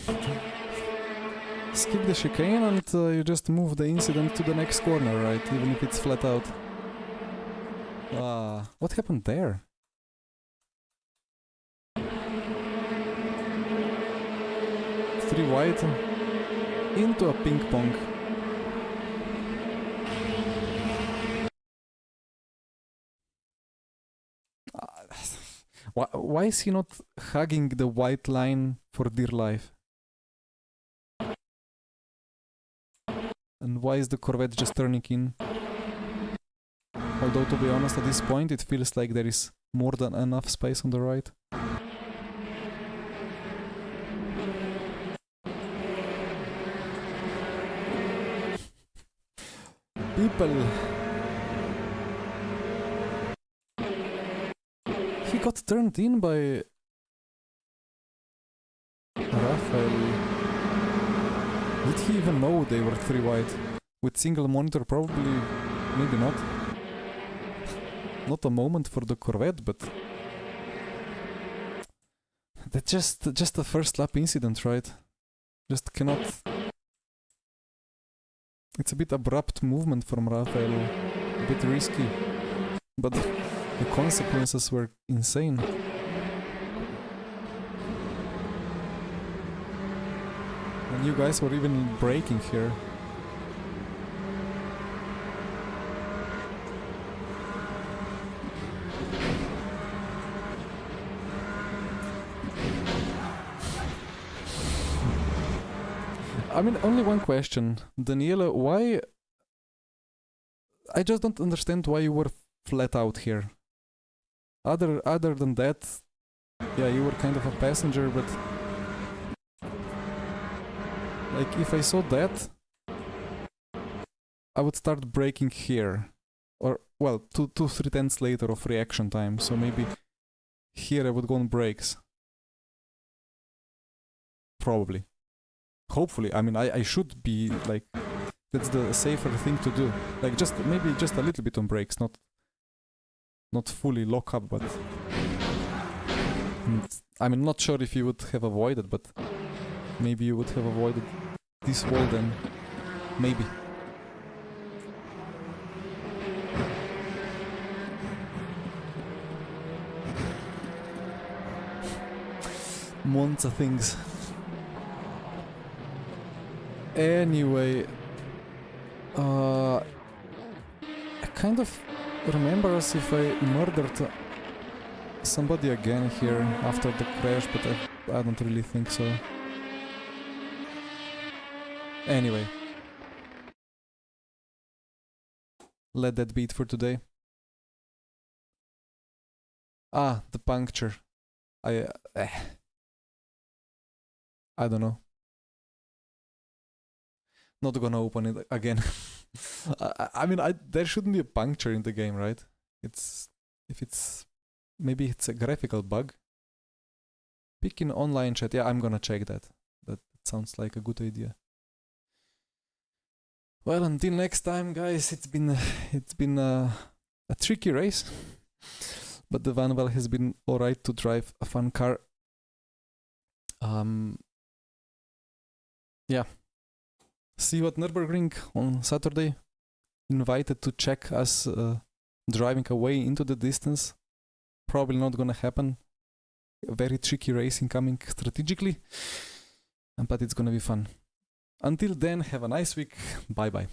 skip the chicane and you just move the incident to the next corner, right? Even if it's flat out. What happened there? Three white into a ping pong. Why is he not hugging the white line for dear life? And why is the Corvette just turning in? Although, to be honest, at this point it feels like there is more than enough space on the right. People! He got turned in by Rafael. Did he even know they were three white? With single monitor, probably, maybe not. Not a moment for the Corvette, but that's just a first lap incident, right? Just cannot. It's a bit abrupt movement from Rafael, a bit risky, but the consequences were insane. And you guys were even braking here. I mean, only one question. Daniela, why... I just don't understand why you were flat out here. Other than that, yeah, you were kind of a passenger, but... Like, if I saw that, I would start braking here. Or, well, 2-3 tenths later of reaction time, so maybe here I would go on brakes. Probably. Hopefully, I mean, I should be, like, that's the safer thing to do. Like, maybe just a little bit on brakes, not fully lock up, but... I'm not sure if you would have avoided, but maybe you would have avoided this wall then. Maybe. Monza things. Anyway, I kind of remember as if I murdered somebody again here after the crash, but I don't really think so. Anyway, let that be it for today. The puncture. I don't know. Not gonna open it again. I mean, there shouldn't be a puncture in the game, right? Maybe it's a graphical bug. Pick in online chat. Yeah, I'm gonna check that. That sounds like a good idea. Well, until next time, guys. It's been a tricky race, but the Vanwall has been alright to drive, a fun car. Yeah. See you at Nürburgring on Saturday. Invited to check us driving away into the distance. Probably not gonna happen. A very tricky racing coming strategically, but it's gonna be fun. Until then, have a nice week. Bye bye.